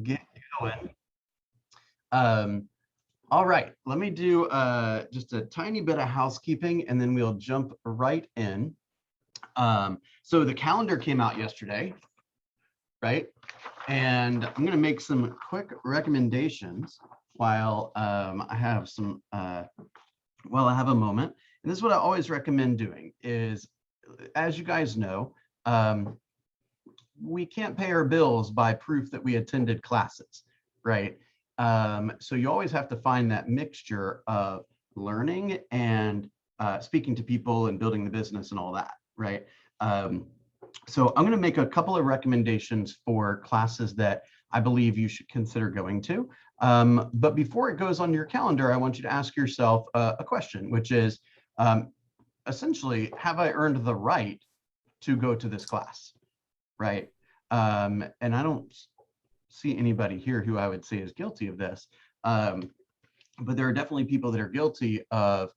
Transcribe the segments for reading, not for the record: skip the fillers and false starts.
get going. All right, let me do just a tiny bit of housekeeping and then we'll jump right in. So the calendar came out yesterday, right? And I'm gonna make some quick recommendations while I have some, while I have a moment. And this is what I always recommend doing is, as you guys know, we can't pay our bills by proof that we attended classes, right? So you always have to find that mixture of learning and speaking to people and building the business and all that, right? So I'm going to make a couple of recommendations for classes that I believe you should consider going to. But before it goes on your calendar, I want you to ask yourself a question, which is essentially, have I earned the right to go to this class, right? And I don't see anybody here who I would say is guilty of this, but there are definitely people that are guilty of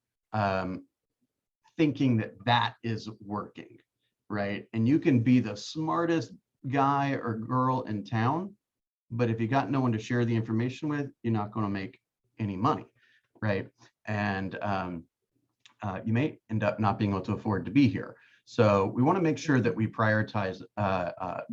thinking that that is working, right? And you can be the smartest guy or girl in town, but if you got no one to share the information with, you're not going to make any money, right? And you may end up not being able to afford to be here. So we want to make sure that we prioritize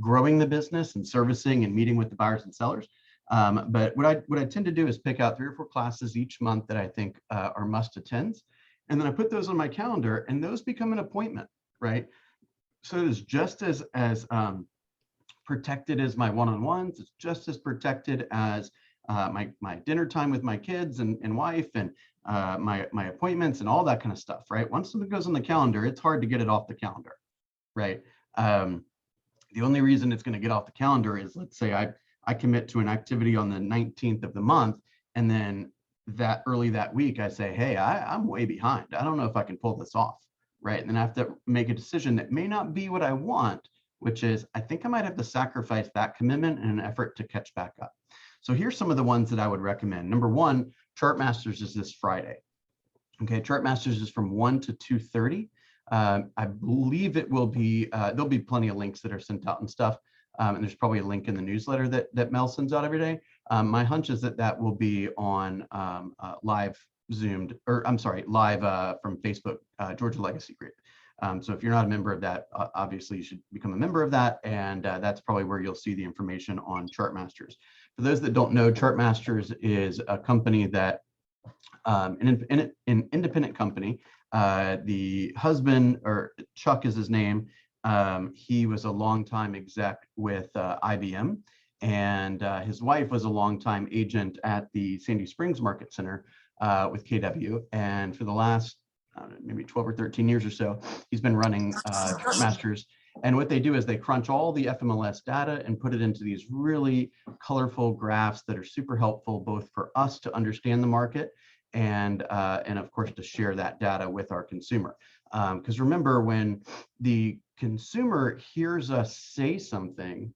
growing the business and servicing and meeting with the buyers and sellers. But what I tend to do is pick out 3 or 4 classes each month that I think are must attends. And then I put those on my calendar and those become an appointment, right? So it is just as protected as my one-on-ones. It's just as protected as my dinner time with my kids and wife and my appointments and all that kind of stuff, right? Once something goes on the calendar, it's hard to get it off the calendar, right? The only reason it's going to get off the calendar is, let's say I commit to an activity on the 19th of the month, and then that early that week I say, hey, I'm way behind. I don't know if I can pull this off, right? And then I have to make a decision that may not be what I want, which is I think I might have to sacrifice that commitment in an effort to catch back up. So here's some of the ones that I would recommend. Number 1, Chartmasters is this Friday. Okay, Chartmasters is from 1 to 2:30. I believe it will be, there'll be plenty of links that are sent out and stuff. And there's probably a link in the newsletter that Mel sends out every day. My hunch is that will be on live Zoomed, or I'm sorry, live from Facebook, Georgia Legacy Group. So if you're not a member of that, obviously you should become a member of that. And that's probably where you'll see the information on Chartmasters. For those that don't know, Chartmasters is a company that, an independent company. The husband, or Chuck is his name, he was a longtime exec with IBM, and his wife was a longtime agent at the Sandy Springs Market Center with KW. And for the last maybe 12 or 13 years or so, he's been running Chartmasters. And what they do is they crunch all the FMLS data and put it into these really colorful graphs that are super helpful, both for us to understand the market and of course to share that data with our consumer. Because remember, when the consumer hears us say something,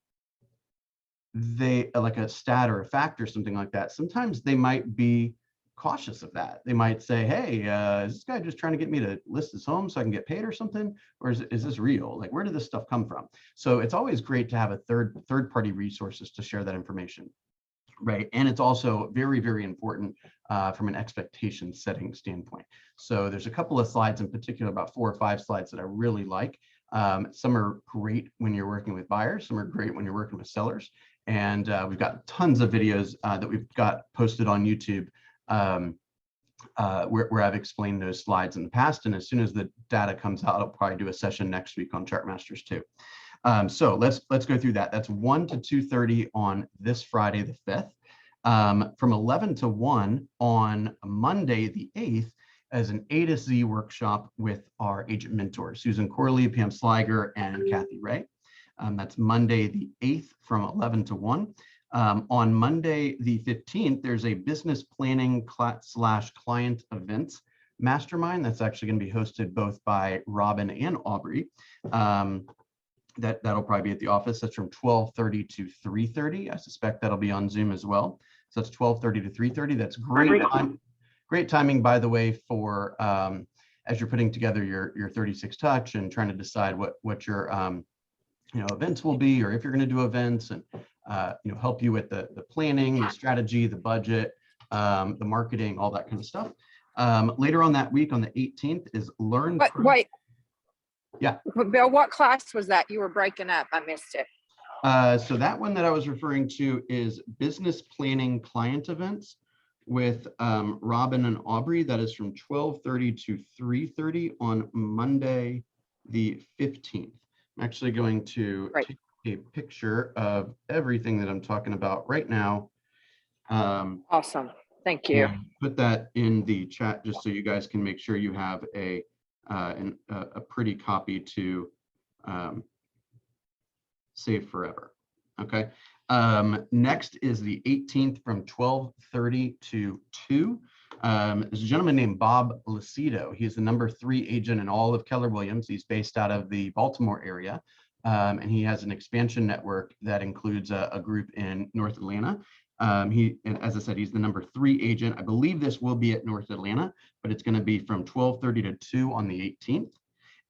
they like a stat or a fact or something like that, sometimes they might be cautious of that. They might say, hey, is this guy just trying to get me to list his home so I can get paid or something? Or is this real? Like, where did this stuff come from? So it's always great to have a third party resources to share that information, right? And it's also very, very important from an expectation setting standpoint. So there's a couple of slides in particular, about 4 or 5 slides that I really like. Some are great when you're working with buyers, some are great when you're working with sellers. And we've got tons of videos that we've got posted on YouTube where I've explained those slides in the past. And as soon as the data comes out, I'll probably do a session next week on Chartmasters too. So let's go through that. That's 1 to 2:30 on this Friday, the 5th. From 11 to 1 on Monday, the 8th, as an A to Z workshop with our agent mentors, Susan Corley, Pam Sliger, and Kathy Ray. That's Monday, the 8th from 11 to 1. On Monday, the 15th, there's a business planning / client events mastermind that's actually going to be hosted both by Robin and Aubrey. That'll probably be at the office. That's from 12:30 to 3:30. I suspect that'll be on Zoom as well. So that's 12:30 to 3:30. That's great timing, by the way, for as you're putting together your 36 touch and trying to decide what your events will be, or if you're going to do events. And help you with the planning, the strategy, the budget, the marketing, all that kind of stuff. Later on that week, on the 18th, is Learn. Wait. Yeah. Bill, what class was that? You were breaking up. I missed it. So that one that I was referring to is Business Planning Client Events with Robin and Aubrey. That is from 12:30 to 3:30 on Monday, the 15th. I'm actually going to take a picture of everything that I'm talking about right now. Awesome. Thank you. Put that in the chat just so you guys can make sure you have a pretty copy to save forever. Okay. Next is the 18th from 12:30 to 2. There's a gentleman named Bob Lucido. He's the #3 agent in all of Keller Williams. He's based out of the Baltimore area. And he has an expansion network that includes a group in North Atlanta. And as I said, he's the #3 agent. I believe this will be at North Atlanta, but it's going to be from 12:30 to 2 on the 18th.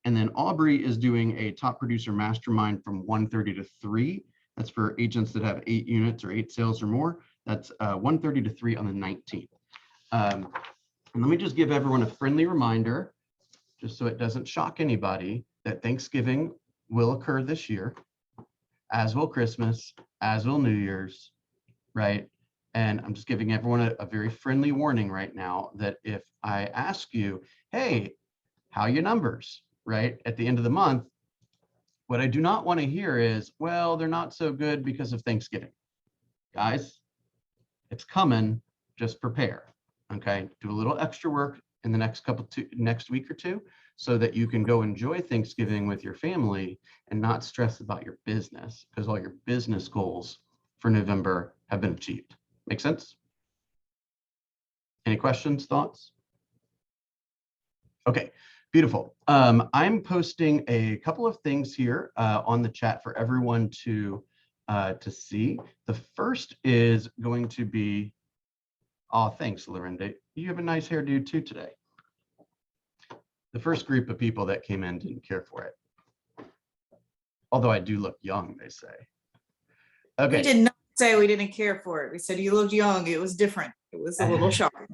And then Aubrey is doing a top producer mastermind from 1:30 to 3. That's for agents that have 8 units or 8 sales or more. That's 1:30 to 3 on the 19th. And let me just give everyone a friendly reminder, just so it doesn't shock anybody, that Thanksgiving will occur this year, as will Christmas, as will New Year's, right? And I'm just giving everyone a very friendly warning right now that if I ask you, hey, how are your numbers, right, at the end of the month, what I do not want to hear is, well, they're not so good because of Thanksgiving. Guys, it's coming, just prepare, okay? Do a little extra work in the next week or two so that you can go enjoy Thanksgiving with your family and not stress about your business, because all your business goals for November have been achieved. Make sense? Any questions, thoughts? Okay, beautiful. I'm posting a couple of things here on the chat for everyone to see. The first is going to be, oh, thanks, Lorinda. You have a nice hairdo too today. The first group of people that came in didn't care for it. Although I do look young, they say. Okay. We did not say we didn't care for it. We said you looked young. It was different. It was a little shocking.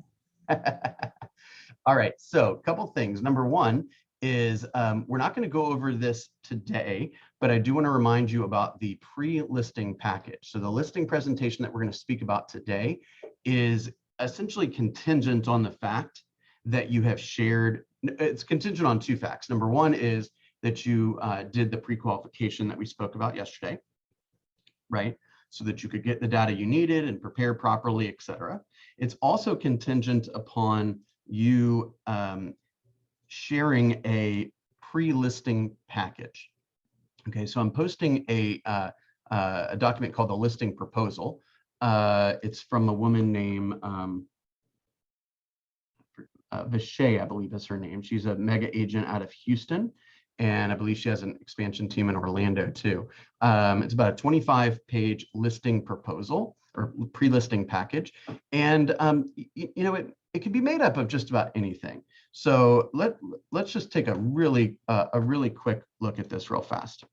All right, so a couple things. Number one is we're not going to go over this today, but I do want to remind you about the pre-listing package. So the listing presentation that we're going to speak about today is essentially contingent on the fact that you have shared. It's contingent on 2 facts. Number one is that you did the pre-qualification that we spoke about yesterday, right? So that you could get the data you needed and prepare properly, et cetera. It's also contingent upon you sharing a pre-listing package. Okay, so I'm posting a document called the listing proposal. It's from a woman named Vishay, I believe is her name. She's a mega agent out of Houston, and I believe she has an expansion team in Orlando too. It's about a 25-page listing proposal or pre-listing package, and it can be made up of just about anything. So let's just take a really quick look at this real fast,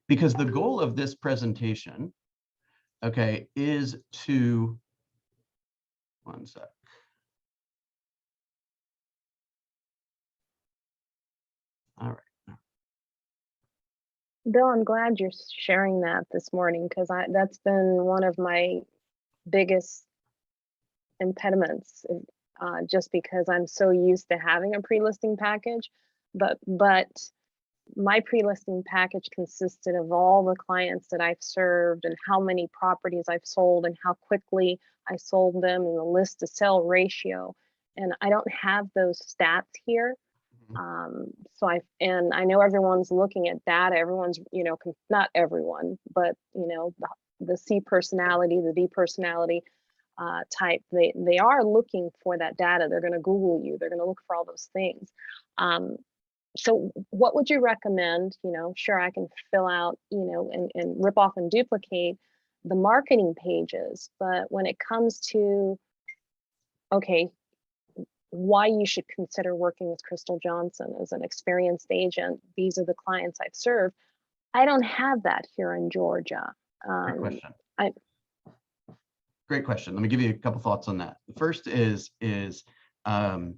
because the goal of this presentation, okay, is to, one sec. All right. Bill, I'm glad you're sharing that this morning, because that's been one of my biggest impediments, just because I'm so used to having a pre-listing package, but my pre-listing package consisted of all the clients that I've served and how many properties I've sold and how quickly I sold them and the list to sell ratio. And I don't have those stats here. So I know everyone's looking at data. Everyone's, not everyone, but the C personality, the D personality type, they are looking for that data. They're going to Google you. They're going to look for all those things. So what would you recommend? Sure, I can fill out, and rip off and duplicate the marketing pages, but when it comes to, okay, why you should consider working with Crystal Johnson as an experienced agent, these are the clients I've served. I don't have that here in Georgia. Great question. I Great question. Let me give you a couple thoughts on that. The first is number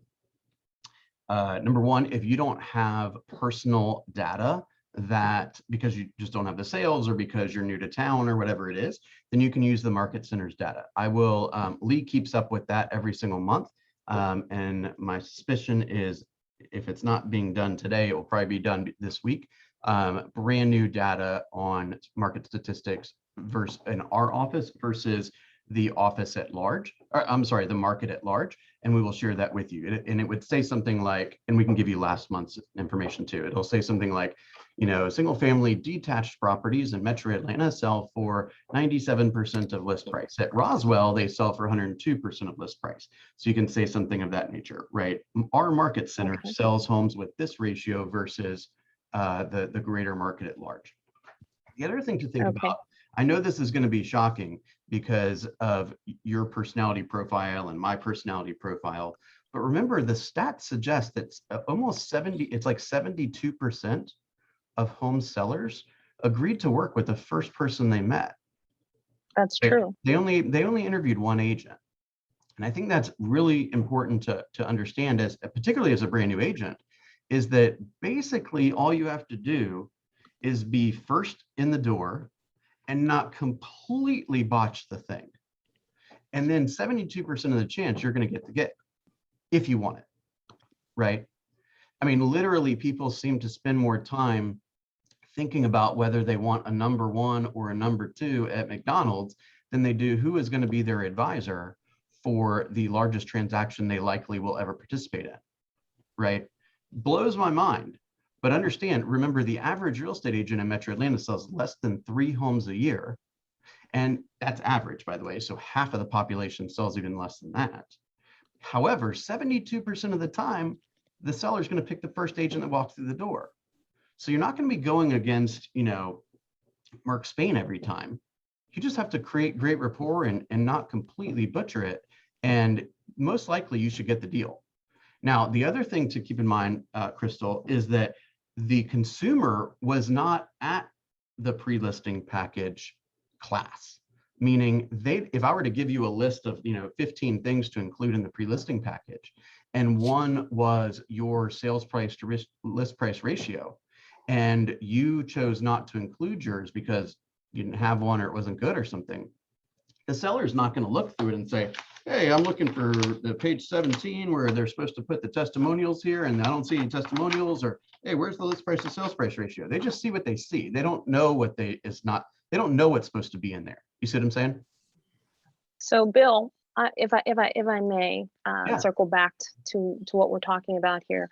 one, if you don't have personal data that because you just don't have the sales or because you're new to town or whatever it is, then you can use the market center's data. I will, Lee keeps up with that every single month. And my suspicion is if it's not being done today, it will probably be done this week. Brand new data on market statistics versus in our office versus the office at large, or I'm sorry, the market at large, and we will share that with you. And it would say something like, and we can give you last month's information too. It'll say something like, you know, single family detached properties in Metro Atlanta sell for 97% of list price. At Roswell, they sell for 102% of list price. So you can say something of that nature, right? Our market center sells homes with this ratio versus the greater market at large. The other thing to think about, I know this is going to be shocking because of your personality profile and my personality profile, but remember the stats suggest that almost 72% of home sellers agreed to work with the first person they met. That's true. They only interviewed one agent. And I think that's really important to understand, as particularly as a brand new agent, is that basically all you have to do is be first in the door and not completely botch the thing. And then 72% of the chance you're going to get if you want it, right? I mean, literally people seem to spend more time thinking about whether they want a number one or a number two at McDonald's than they do who is going to be their advisor for the largest transaction they likely will ever participate in, right? Blows my mind. But understand, remember, the average real estate agent in Metro Atlanta sells less than 3 homes a year. And that's average, by the way. So half of the population sells even less than that. However, 72% of the time, the seller is going to pick the first agent that walks through the door. So you're not going to be going against, you know, Mark Spain every time. You just have to create great rapport and not completely butcher it. And most likely you should get the deal. Now, the other thing to keep in mind, Crystal, is that the consumer was not at the pre-listing package class, meaning if I were to give you a list of 15 things to include in the pre-listing package, and one was your sales price to list price ratio, and you chose not to include yours because you didn't have one or it wasn't good or something, the seller is not going to look through it and say, hey, I'm looking for the page 17 where they're supposed to put the testimonials here and I don't see any testimonials, or hey, where's the list price to sales price ratio? They just see what they see. They don't know they don't know what's supposed to be in there. You see what I'm saying? So Bill, if I may circle back to what we're talking about here,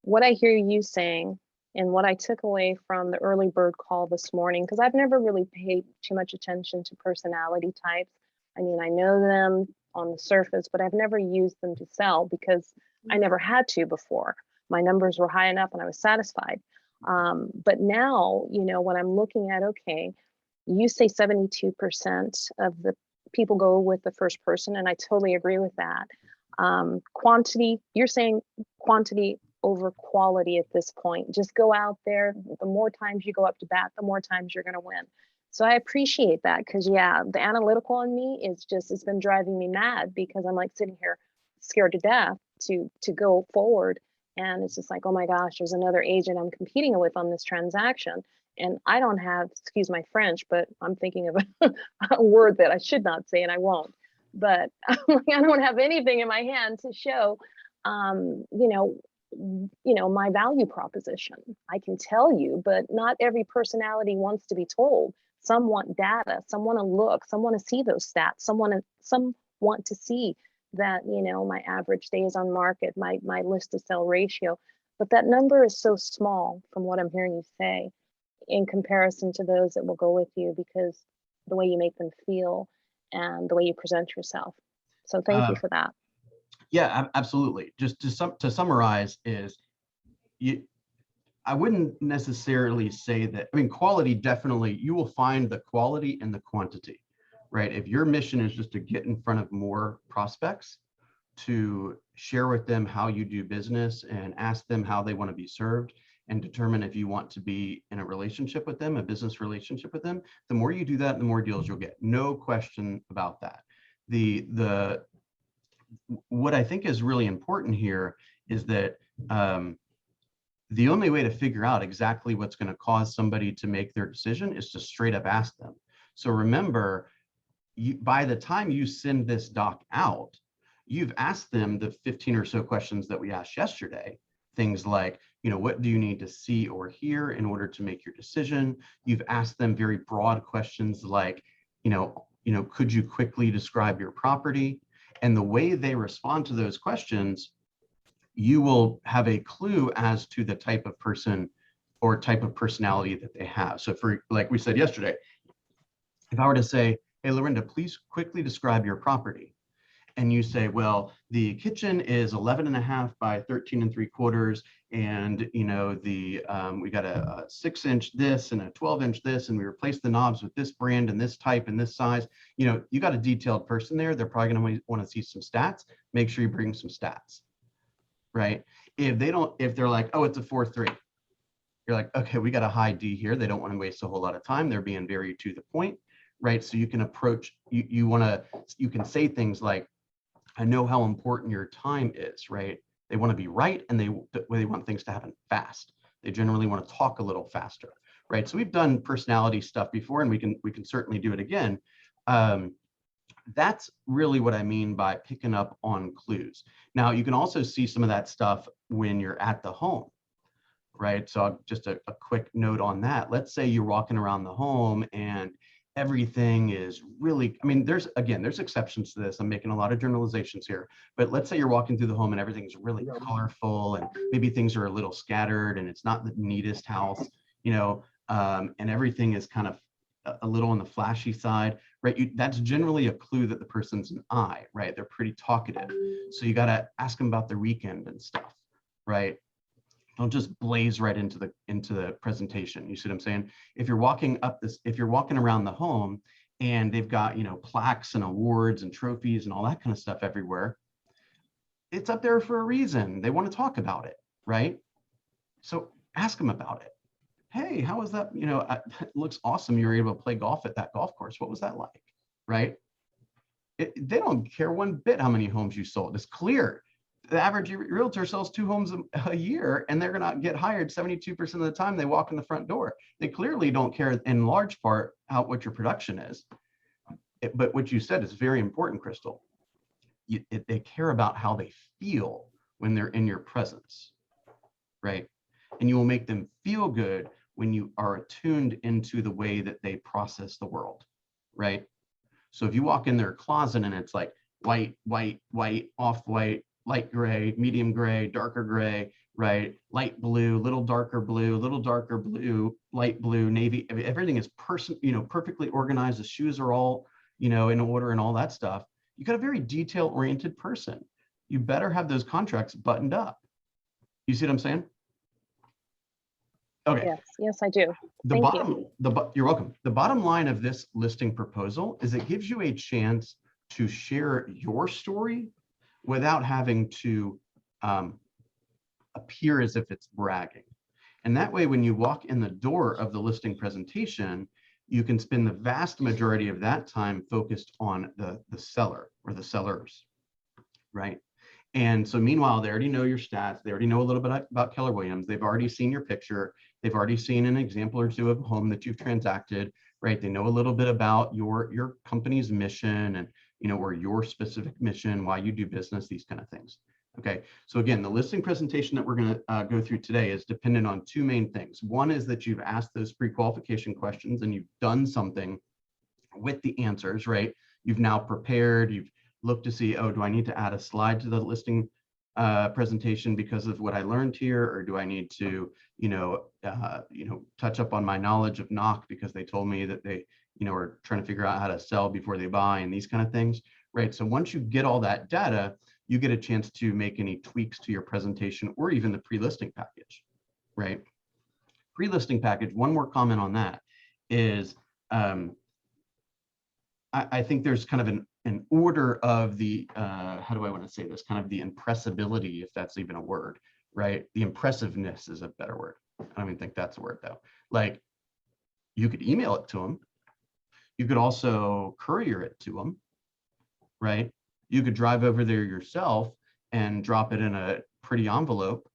what I hear you saying and what I took away from the early bird call this morning, because I've never really paid too much attention to personality types. I mean, I know them on the surface, but I've never used them to sell because I never had to before. My numbers were high enough and I was satisfied. But now, when I'm looking at, okay, you say 72% of the people go with the first person, and I totally agree with that. Quantity, you're saying quantity over quality at this point. Just go out there. The more times you go up to bat, the more times you're going to win. So I appreciate that, because the analytical in me is it's been driving me mad, because I'm like sitting here scared to death to go forward. And it's just like, oh my gosh, there's another agent I'm competing with on this transaction. And I don't have, excuse my French, but I'm thinking of a word that I should not say and I won't. But I don't have anything in my hand to show, my value proposition. I can tell you, but not every personality wants to be told. Some want data, some want to look, some want to see those stats, some want to see that, my average days on market, my list to sell ratio. But that number is so small from what I'm hearing you say in comparison to those that will go with you, because the way you make them feel and the way you present yourself. So thank you for that. Yeah, absolutely. Just to summarize is, I wouldn't necessarily say that. I mean, quality, definitely, you will find the quality and the quantity, right? If your mission is just to get in front of more prospects, to share with them how you do business and ask them how they want to be served, and determine if you want to be in a relationship with them, a business relationship with them, the more you do that, the more deals you'll get. No question about that. What I think is really important here is that the only way to figure out exactly what's going to cause somebody to make their decision is to straight up ask them. So remember, by the time you send this doc out, you've asked them the 15 or so questions that we asked yesterday. Things like, what do you need to see or hear in order to make your decision? You've asked them very broad questions like, could you quickly describe your property? And the way they respond to those questions, you will have a clue as to the type of person or type of personality that they have. So like we said yesterday, if I were to say, hey, Lorinda, please quickly describe your property. And you say, well, the kitchen is 11.5 by 13 3/4. And, we got a 6-inch this and a 12-inch this, and we replaced the knobs with this brand and this type and this size. You got a detailed person there. They're probably going to want to see some stats. Make sure you bring some stats, right? If they're like, oh, it's a 4.3. You're like, okay, we got a high D here. They don't want to waste a whole lot of time. They're being very to the point, right? So you can approach, you can say things like, I know how important your time is, right? They want to be right, and they want things to happen fast. They generally want to talk a little faster, right? So we've done personality stuff before, and we can certainly do it again. That's really what I mean by picking up on clues. Now, you can also see some of that stuff when you're at the home, right? So just a quick note on that. Let's say you're walking around the home and everything is really, there's exceptions to this. I'm making a lot of generalizations here, but let's say you're walking through the home and everything's really colorful, and maybe things are a little scattered and it's not the neatest house, and everything is kind of a little on the flashy side, right? That's generally a clue that the person's an I, right? They're pretty talkative. So you got to ask them about their weekend and stuff, right? Don't just blaze right into the presentation. You see what I'm saying? If you're walking around the home and they've got, plaques and awards and trophies and all that kind of stuff everywhere, it's up there for a reason. They want to talk about it, right? So ask them about it. Hey, how was that? It looks awesome. You were able to play golf at that golf course. What was that like? Right? They don't care one bit how many homes you sold. It's clear. The average realtor sells 2 homes a year, and they're going to get hired 72% of the time they walk in the front door. They clearly don't care in large part what your production is. But what you said is very important, Crystal. They care about how they feel when they're in your presence, right? And you will make them feel good when you are attuned into the way that they process the world, right? So if you walk in their closet and it's like white, off-white, light gray, medium gray, darker gray, right? Light blue, little darker blue, light blue, navy. Everything is perfectly organized. The shoes are all, in order and all that stuff. You got a very detail-oriented person. You better have those contracts buttoned up. You see what I'm saying? Okay. Yes, I do. You're welcome. The bottom line of this listing proposal is it gives you a chance to share your story without having to appear as if it's bragging. And that way, when you walk in the door of the listing presentation, you can spend the vast majority of that time focused on the seller or the sellers, right? And so meanwhile, they already know your stats. They already know a little bit about Keller Williams. They've already seen your picture. They've already seen an example or two of a home that you've transacted, right? They know a little bit about your company's mission and, or your specific mission, why you do business, these kind of things. Okay, so again, the listing presentation that we're going to go through today is dependent on 2 main things. One is that you've asked those pre-qualification questions and you've done something with the answers, right? You've now prepared, you've looked to see, oh, do I need to add a slide to the listing presentation because of what I learned here, or do I need to, touch up on my knowledge of knock because they told me that they, are trying to figure out how to sell before they buy and these kind of things, right? So once you get all that data, you get a chance to make any tweaks to your presentation or even the pre-listing package, right? Pre-listing package, one more comment on that is, I think there's kind of an order of the, how do I want to say this, kind of the impressibility, if that's even a word, right? The impressiveness is a better word, I don't even think that's a word though. Like, you could email it to them. You could also courier it to them, right? You could drive over there yourself and drop it in a pretty envelope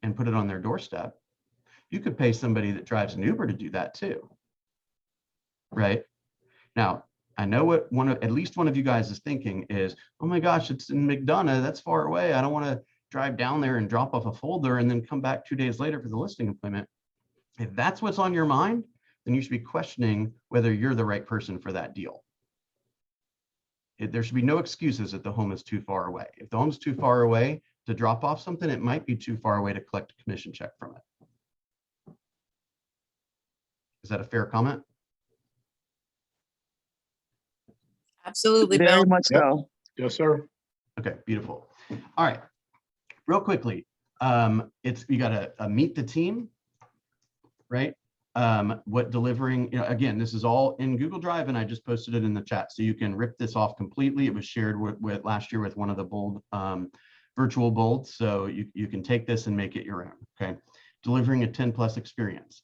and put it on their doorstep. You could pay somebody that drives an Uber to do that too, right? Now, I know what at least one of you guys is thinking is, oh my gosh, it's in McDonough, that's far away. I don't want to drive down there and drop off a folder and then come back 2 days later for the listing appointment. If that's what's on your mind, then you should be questioning whether you're the right person for that deal. There should be no excuses if the home is too far away. If the home's too far away to drop off something, it might be too far away to collect a commission check from it. Is that a fair comment? Absolutely, Very Bill. much Yep. so. Yes, sir. Okay, beautiful. All right, real quickly, you got to meet the team, right? What delivering, again, this is all in Google Drive, and I just posted it in the chat, so you can rip this off completely. It was shared with last year with one of the bold virtual bolds, so you can take this and make it your own. Okay, delivering a 10+ experience.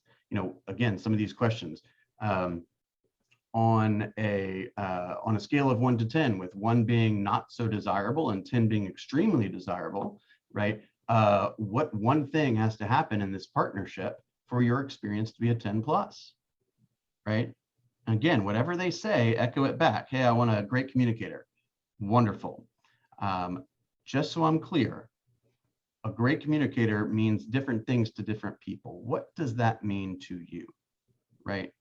Again, some of these questions. On a scale of 1 to 10, with 1 being not so desirable and 10 being extremely desirable, right? What one thing has to happen in this partnership for your experience to be a 10+, right? Again, whatever they say, echo it back. Hey, I want a great communicator. Wonderful. Just so I'm clear, a great communicator means different things to different people. What does that mean to you, right?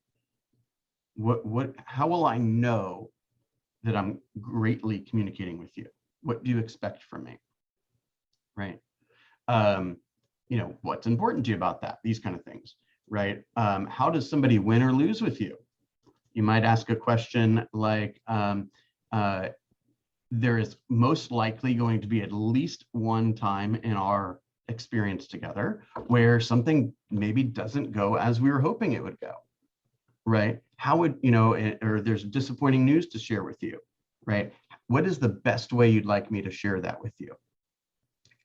How will I know that I'm greatly communicating with you? What do you expect from me, right? What's important to you about that? These kind of things, right? How does somebody win or lose with you? You might ask a question like, there is most likely going to be at least one time in our experience together where something maybe doesn't go as we were hoping it would go, right? How would, or there's disappointing news to share with you, right? What is the best way you'd like me to share that with you,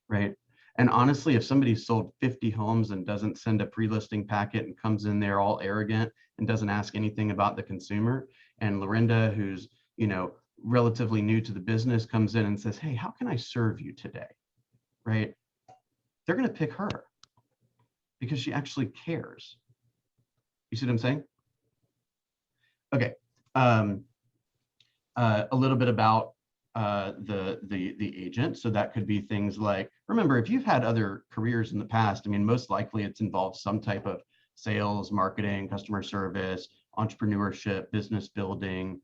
right? And honestly, if somebody sold 50 homes and doesn't send a pre-listing packet and comes in there all arrogant and doesn't ask anything about the consumer, and Lorinda, who's, relatively new to the business, comes in and says, hey, how can I serve you today, right? They're going to pick her because she actually cares. You see what I'm saying? Okay, a little bit about the agent. So that could be things like, remember, if you've had other careers in the past, most likely it's involved some type of sales, marketing, customer service, entrepreneurship, business building,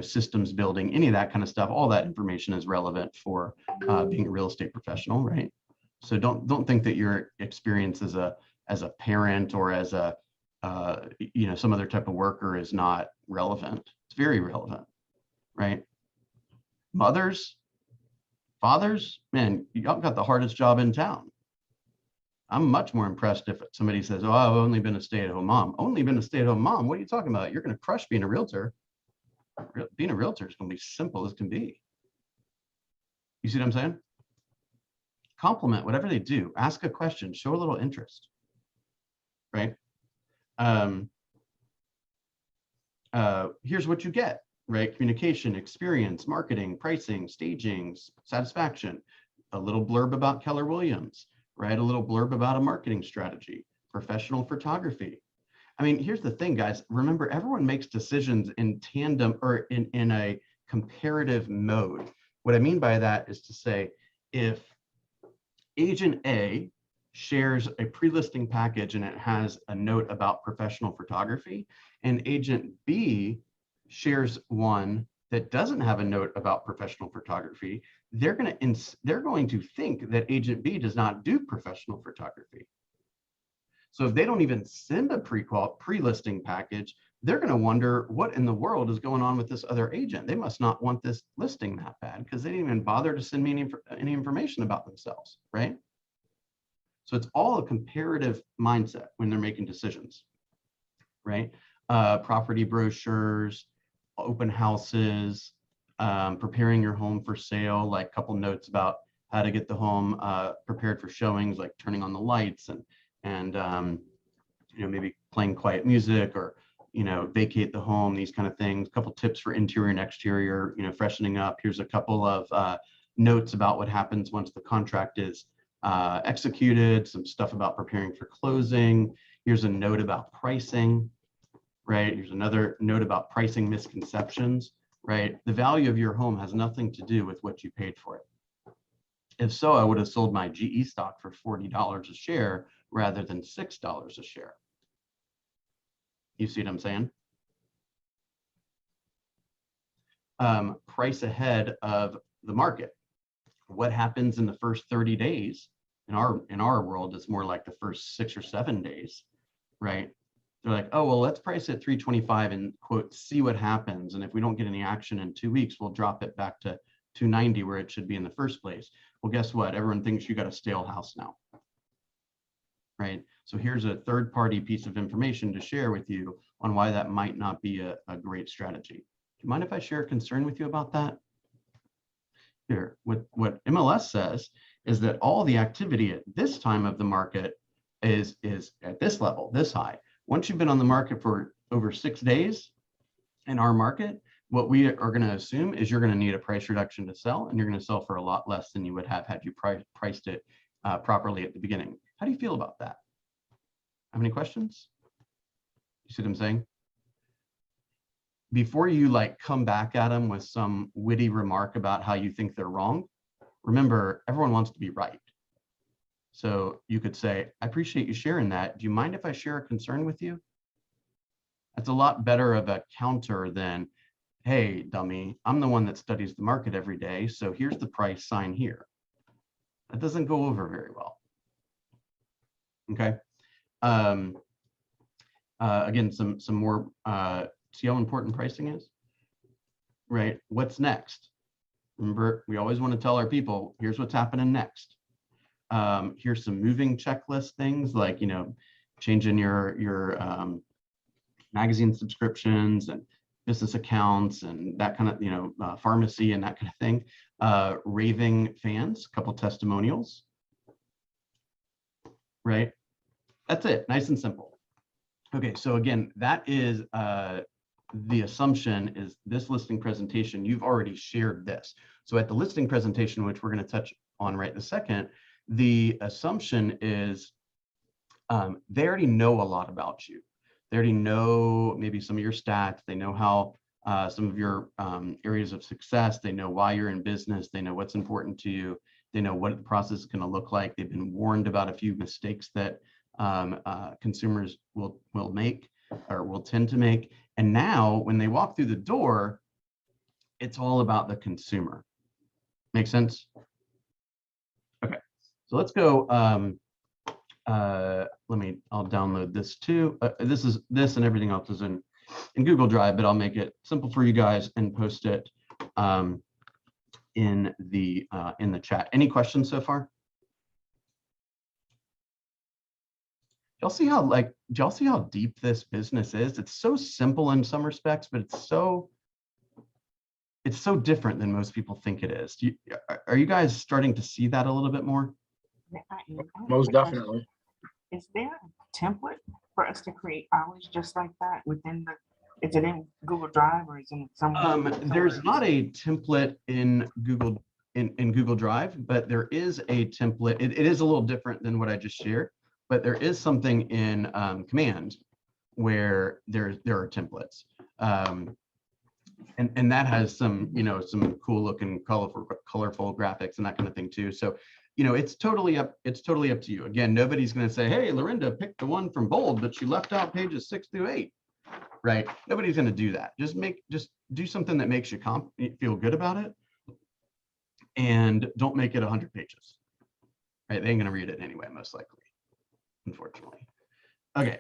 systems building, any of that kind of stuff. All that information is relevant for being a real estate professional, right? So don't think that your experience as a parent or as a some other type of worker is not relevant. It's very relevant, right? Mothers, fathers, man, y'all got the hardest job in town. I'm much more impressed if somebody says, oh, I've only been a stay-at-home mom. Only been a stay-at-home mom? What are you talking about? You're going to crush being a realtor. Being a realtor is going to be simple as can be. You see what I'm saying? Compliment whatever they do. Ask a question. Show a little interest, right? Here's what you get, right? Communication, experience, marketing, pricing, staging, satisfaction, a little blurb about Keller Williams, right? A little blurb about a marketing strategy, professional photography. Here's the thing, guys. Remember, everyone makes decisions in tandem or in a comparative mode. What I mean by that is to say, if agent A shares a pre-listing package and it has a note about professional photography, and agent B shares one that doesn't have a note about professional photography, they're going to think that agent B does not do professional photography. So if they don't even send a pre-listing package, they're going to wonder what in the world is going on with this other agent. They must not want this listing that bad because they didn't even bother to send me any information about themselves, right? So it's all a comparative mindset when they're making decisions, right? Property brochures, open houses, preparing your home for sale, like a couple notes about how to get the home prepared for showings, like turning on the lights and and maybe playing quiet music, or vacate the home, these kind of things. A couple tips for interior and exterior, freshening up. Here's a couple of notes about what happens once the contract is executed, some stuff about preparing for closing. Here's a note about pricing, right? Here's another note about pricing misconceptions, right? The value of your home has nothing to do with what you paid for it. If so, I would have sold my GE stock for $40 a share rather than $6 a share. You see what I'm saying? Price ahead of the market. What happens in the first 30 days? In our world, it's more like the first 6 or 7 days, right? They're like, oh, well, let's price it 325 and quote, see what happens. And if we don't get any action in 2 weeks, we'll drop it back to 290 where it should be in the first place. Well, guess what? Everyone thinks you got a stale house now, right? So here's a third-party piece of information to share with you on why that might not be a great strategy. Do you mind if I share a concern with you about that? Here, what MLS says is that all the activity at this time of the market is at this level, this high. Once you've been on the market for over 6 days in our market, what we are going to assume is you're going to need a price reduction to sell, and you're going to sell for a lot less than you would have had you priced it properly at the beginning. How do you feel about that? Have any questions? You see what I'm saying? Before you like come back at them with some witty remark about how you think they're wrong, remember, everyone wants to be right. So you could say, I appreciate you sharing that. Do you mind if I share a concern with you? That's a lot better of a counter than, hey, dummy, I'm the one that studies the market every day, so here's the price sign here. That doesn't go over very well. Okay. Again, some more, see how important pricing is, right? What's next? Remember, we always want to tell our people, here's what's happening next. Here's some moving checklist things like, changing your magazine subscriptions and business accounts and that kind of, pharmacy and that kind of thing. Raving fans, a couple testimonials, right? That's it, nice and simple. Okay, so again, that is the assumption is this listing presentation, you've already shared this. So at the listing presentation, which we're going to touch on right this second, the assumption is they already know a lot about you. They already know maybe some of your stats. They know how some of your areas of success. They know why you're in business. They know what's important to you. They know what the process is going to look like. They've been warned about a few mistakes that consumers will make or will tend to make. And now when they walk through the door, it's all about the consumer. Make sense? Okay, so let's go. I'll download this too. This and everything else is in Google Drive, but I'll make it simple for you guys and post it in the chat. Any questions so far? Do y'all see how deep this business is? It's so simple in some respects, but it's so different than most people think it is. Are you guys starting to see that a little bit more? Most definitely. Is there a template for us to create ours just like that within the, is it in Google Drive or is it in somewhere? There's not a template in Google Drive, but there is a template. It is a little different than what I just shared, but there is something in Command where there are templates. And that has some, some cool looking colorful graphics and that kind of thing too. So, it's totally up to you. Again, nobody's going to say, hey, Lorinda picked the one from Bold, but she left out pages 6 through 8, right? Nobody's going to do that. Just do something that makes you feel good about it, and don't make it 100 pages, right? They ain't going to read it anyway, most likely, unfortunately. Okay.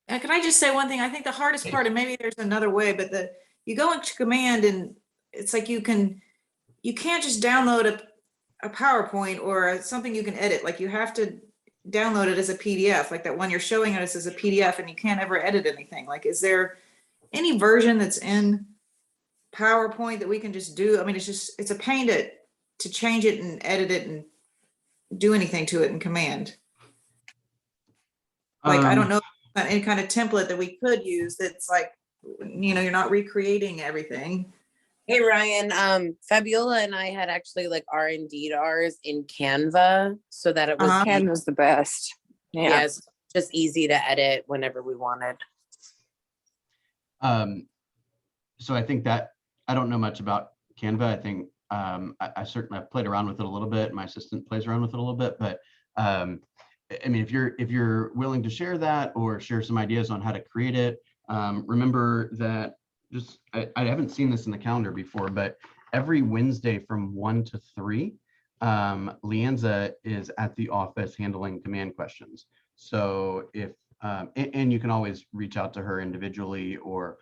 And can I just say one thing? I think the hardest part, and maybe there's another way, but you go into Command and it's like you can't just download a PowerPoint or something you can edit. Like you have to download it as a PDF, like that one you're showing us as a PDF, and you can't ever edit anything. Like, is there any version that's in PowerPoint that we can just do? I mean, it's a pain to change it and edit it and do anything to it in Command. Like, I don't know, any kind of template that we could use that's like, you're not recreating everything. Hey Ryan, Fabiola and I had actually like R&D'd ours in Canva so that it was Ken was the best. Yeah. yes, just easy to edit whenever we wanted. So I think that I don't know much about Canva. I think I certainly have played around with it a little bit. My assistant plays around with it a little bit, but I mean, if you're willing to share that or share some ideas on how to create it, remember that I haven't seen this in the calendar before, but every Wednesday from 1 to 3, Leanza is at the office handling command questions. So if and you can always reach out to her individually or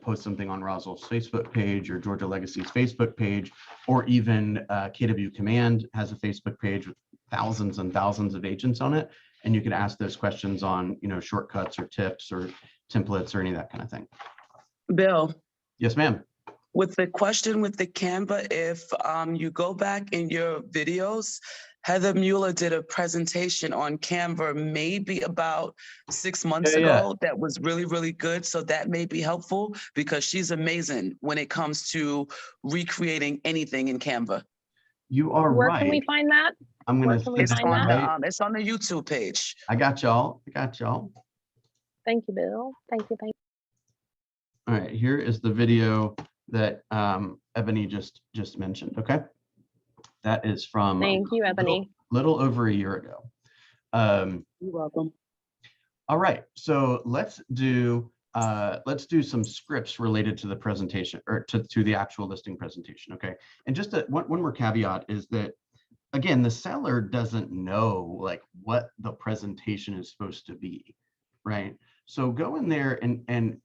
post something on Rosal's Facebook page or Georgia Legacy's Facebook page, or even KW Command has a Facebook page with thousands and thousands of agents on it. And you can ask those questions on, shortcuts or tips or templates or any of that kind of thing. Bill, Yes, ma'am. with the question with the Canva, if you go back in your videos, Heather Mueller did a presentation on Canva maybe about 6 months ago that was really, really good. So that may be helpful because she's amazing when it comes to recreating anything in Canva. You are Where right. can we find that? I'm Where gonna can we It's find on that? it's on the YouTube page. I got y'all. Thank you, Bill. Thank you. All right, here is the video that Ebony just mentioned. Okay, that is from Thank you, Ebony. little over a year ago. You're welcome. All right, so let's do some scripts related to the presentation or to the actual listing presentation. Okay, and just one more caveat is that, again, the seller doesn't know like what the presentation is supposed to be, right? So go in there and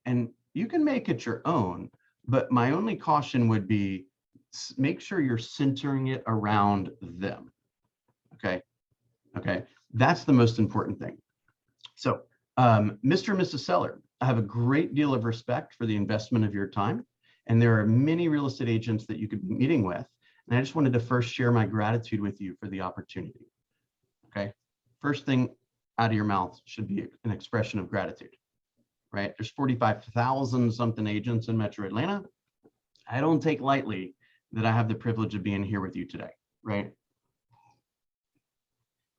you can make it your own, but my only caution would be make sure you're centering it around them. Okay, that's the most important thing. So Mr. and Mrs. Seller, I have a great deal of respect for the investment of your time, and there are many real estate agents that you could be meeting with, and I just wanted to first share my gratitude with you for the opportunity. Okay, first thing out of your mouth should be an expression of gratitude, right? There's 45,000 something agents in Metro Atlanta. I don't take lightly that I have the privilege of being here with you today, right?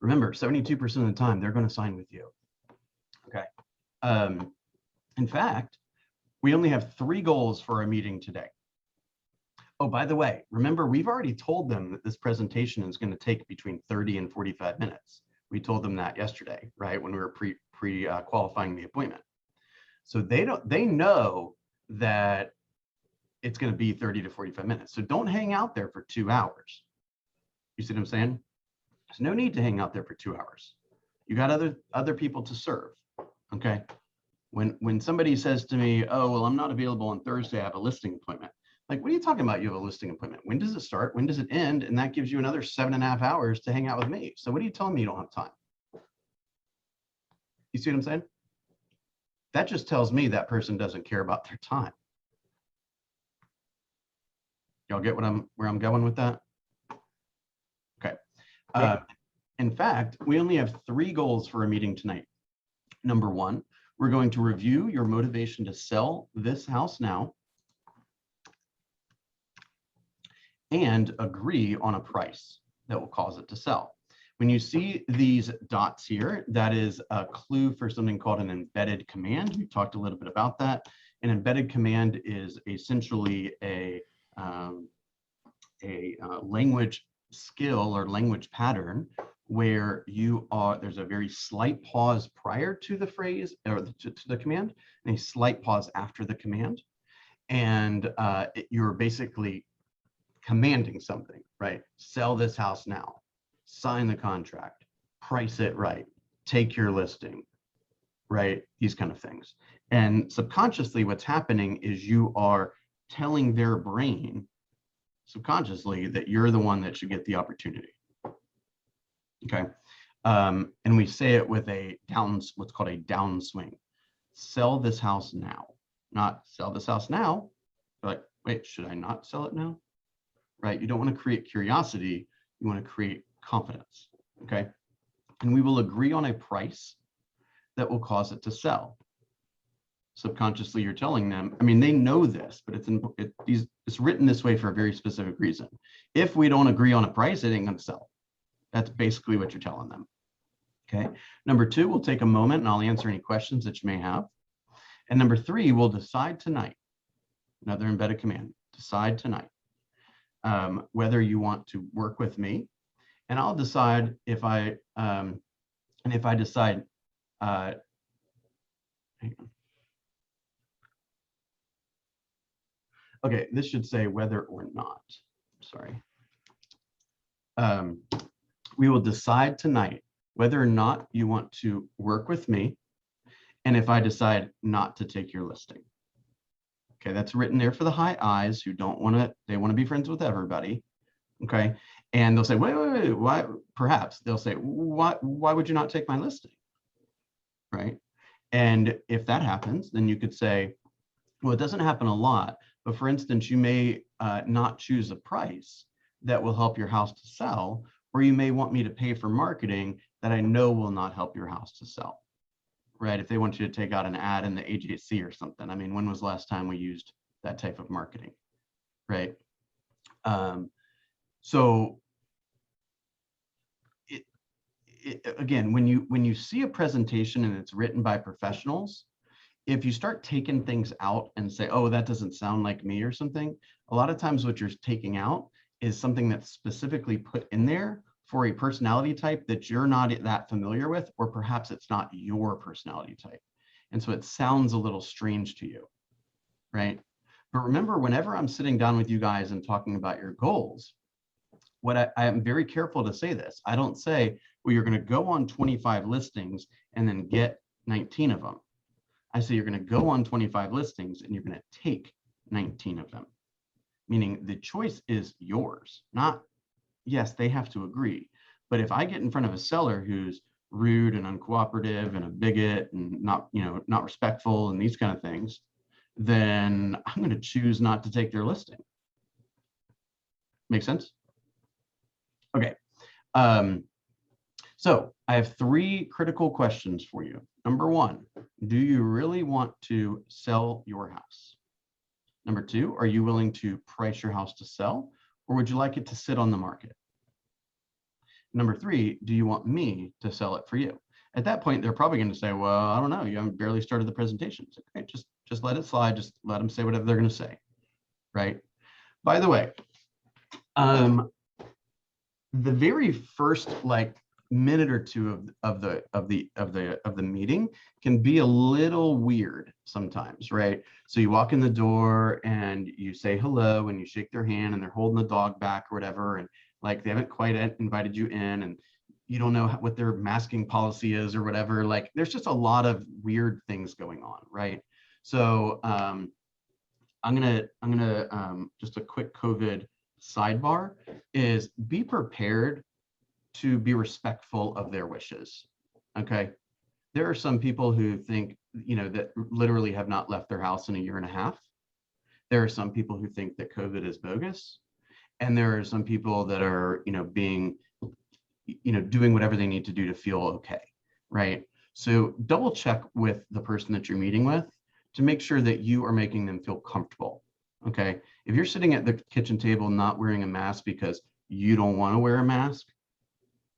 Remember, 72% of the time, they're going to sign with you. Okay. In fact, we only have 3 goals for our meeting today. Oh, by the way, remember, we've already told them that this presentation is going to take between 30 and 45 minutes. We told them that yesterday, right? When we were pre-qualifying the appointment. So they know that it's going to be 30 to 45 minutes. So don't hang out there for 2 hours. You see what I'm saying? There's no need to hang out there for 2 hours. You got other people to serve. Okay. When somebody says to me, oh, well, I'm not available on Thursday, I have a listing appointment. Like, what are you talking about? You have a listing appointment. When does it start? When does it end? And that gives you another 7.5 hours to hang out with me. So what are you telling me you don't have time? You see what I'm saying? That just tells me that person doesn't care about their time. Y'all get where I'm going with that? Okay. In fact, we only have 3 goals for a meeting tonight. Number 1, we're going to review your motivation to sell this house now and agree on a price that will cause it to sell. When you see these dots here, that is a clue for something called an embedded command. We talked a little bit about that. An embedded command is essentially a language skill or language pattern where there's a very slight pause prior to the phrase or to the command and a slight pause after the command. And you're basically commanding something, right? Sell this house now, sign the contract, price it right, take your listing, right? These kind of things. And subconsciously what's happening is you are telling their brain subconsciously that you're the one that should get the opportunity. Okay. And we say it with what's called a downswing. Sell this house now, not sell this house now. But wait, should I not sell it now? Right? You don't want to create curiosity. You want to create confidence. Okay. And we will agree on a price that will cause it to sell. Subconsciously, you're telling them, I mean, they know this, but it's written this way for a very specific reason. If we don't agree on a price, it ain't gonna sell. That's basically what you're telling them. Okay. Number 2, we'll take a moment and I'll answer any questions that you may have. And number 3, we'll decide tonight, another embedded command, decide tonight whether you want to work with me. And I'll decide if I decide, hang on. Okay, this should say whether or not, sorry. We will decide tonight whether or not you want to work with me, and if I decide not to take your listing. Okay, that's written there for the high eyes who don't want to, they want to be friends with everybody. Okay, and they'll say, wait, why? Perhaps they'll say, why would you not take my listing? Right, and if that happens, then you could say, well, it doesn't happen a lot, but for instance, you may not choose a price that will help your house to sell, or you may want me to pay for marketing that I know will not help your house to sell, right? If they want you to take out an ad in the AJC or something. I mean, when was the last time we used that type of marketing, right? So again, when you see a presentation and it's written by professionals, if you start taking things out and say, oh, that doesn't sound like me or something, a lot of times what you're taking out is something that's specifically put in there for a personality type that you're not that familiar with, or perhaps it's not your personality type. And so it sounds a little strange to you, right? But remember, whenever I'm sitting down with you guys and talking about your goals, what I am very careful to say this. I don't say, well, you're going to go on 25 listings and then get 19 of them. I say you're going to go on 25 listings and you're going to take 19 of them. Meaning the choice is yours, not, yes, they have to agree. But if I get in front of a seller who's rude and uncooperative and a bigot and not respectful and these kind of things, then I'm going to choose not to take their listing. Make sense? Okay. So I have 3 critical questions for you. Number 1, do you really want to sell your house? Number 2, are you willing to price your house to sell, or would you like it to sit on the market? Number 3, do you want me to sell it for you? At that point, they're probably going to say, well, I don't know, you haven't barely started the presentation. It's okay, just let it slide, just let them say whatever they're going to say, right? By the way, the very first minute or two of the meeting can be a little weird sometimes, right? So you walk in the door and you say hello and you shake their hand and they're holding the dog back or whatever, and they haven't quite invited you in and you don't know what their masking policy is or whatever. There's just a lot of weird things going on, right? So I'm gonna just a quick COVID sidebar is be prepared to be respectful of their wishes. Okay. There are some people who think, that literally have not left their house in 1.5 years. There are some people who think that COVID is bogus. And there are some people that are, being, doing whatever they need to do to feel okay. Right. So double check with the person that you're meeting with to make sure that you are making them feel comfortable. Okay. If you're sitting at the kitchen table not wearing a mask because you don't want to wear a mask,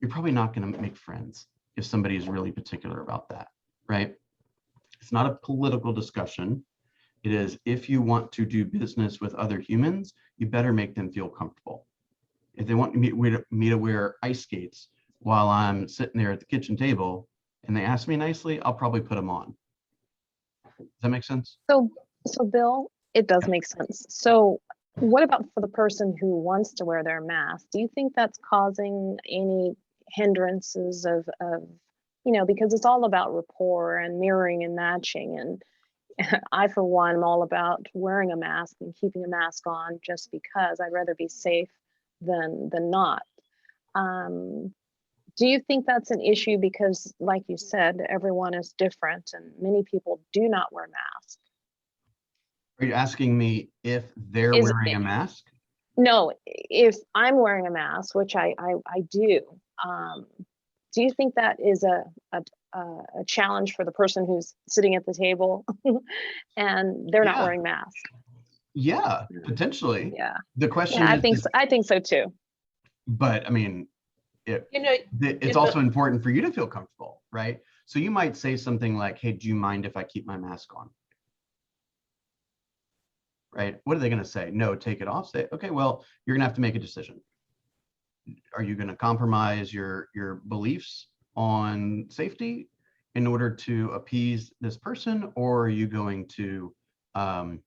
you're probably not going to make friends if somebody is really particular about that, right? It's not a political discussion. It is, if you want to do business with other humans, you better make them feel comfortable. If they want me to wear ice skates while I'm sitting there at the kitchen table and they ask me nicely, I'll probably put them on. Does that make sense? So Bill, it does make sense. So what about for the person who wants to wear their mask? Do you think that's causing any hindrances of because it's all about rapport and mirroring and matching, and I for one am all about wearing a mask and keeping a mask on just because I'd rather be safe than not. Do you think that's an issue because, like you said, everyone is different and many people do not wear masks? Are you asking me if they're wearing a mask? No, if I'm wearing a mask, which I do you think that is a a challenge for the person who's sitting at the table and they're not Yeah. wearing masks. Yeah, potentially. Yeah. The question Yeah, is, I think so too. but I mean, it's it- also important for you to feel comfortable, right? So you might say something like, hey, do you mind if I keep my mask on? Right? What are they going to say? No, take it off. Say, okay, well, you're going to have to make a decision. Are you going to compromise your beliefs on safety in order to appease this person, or are you going to hold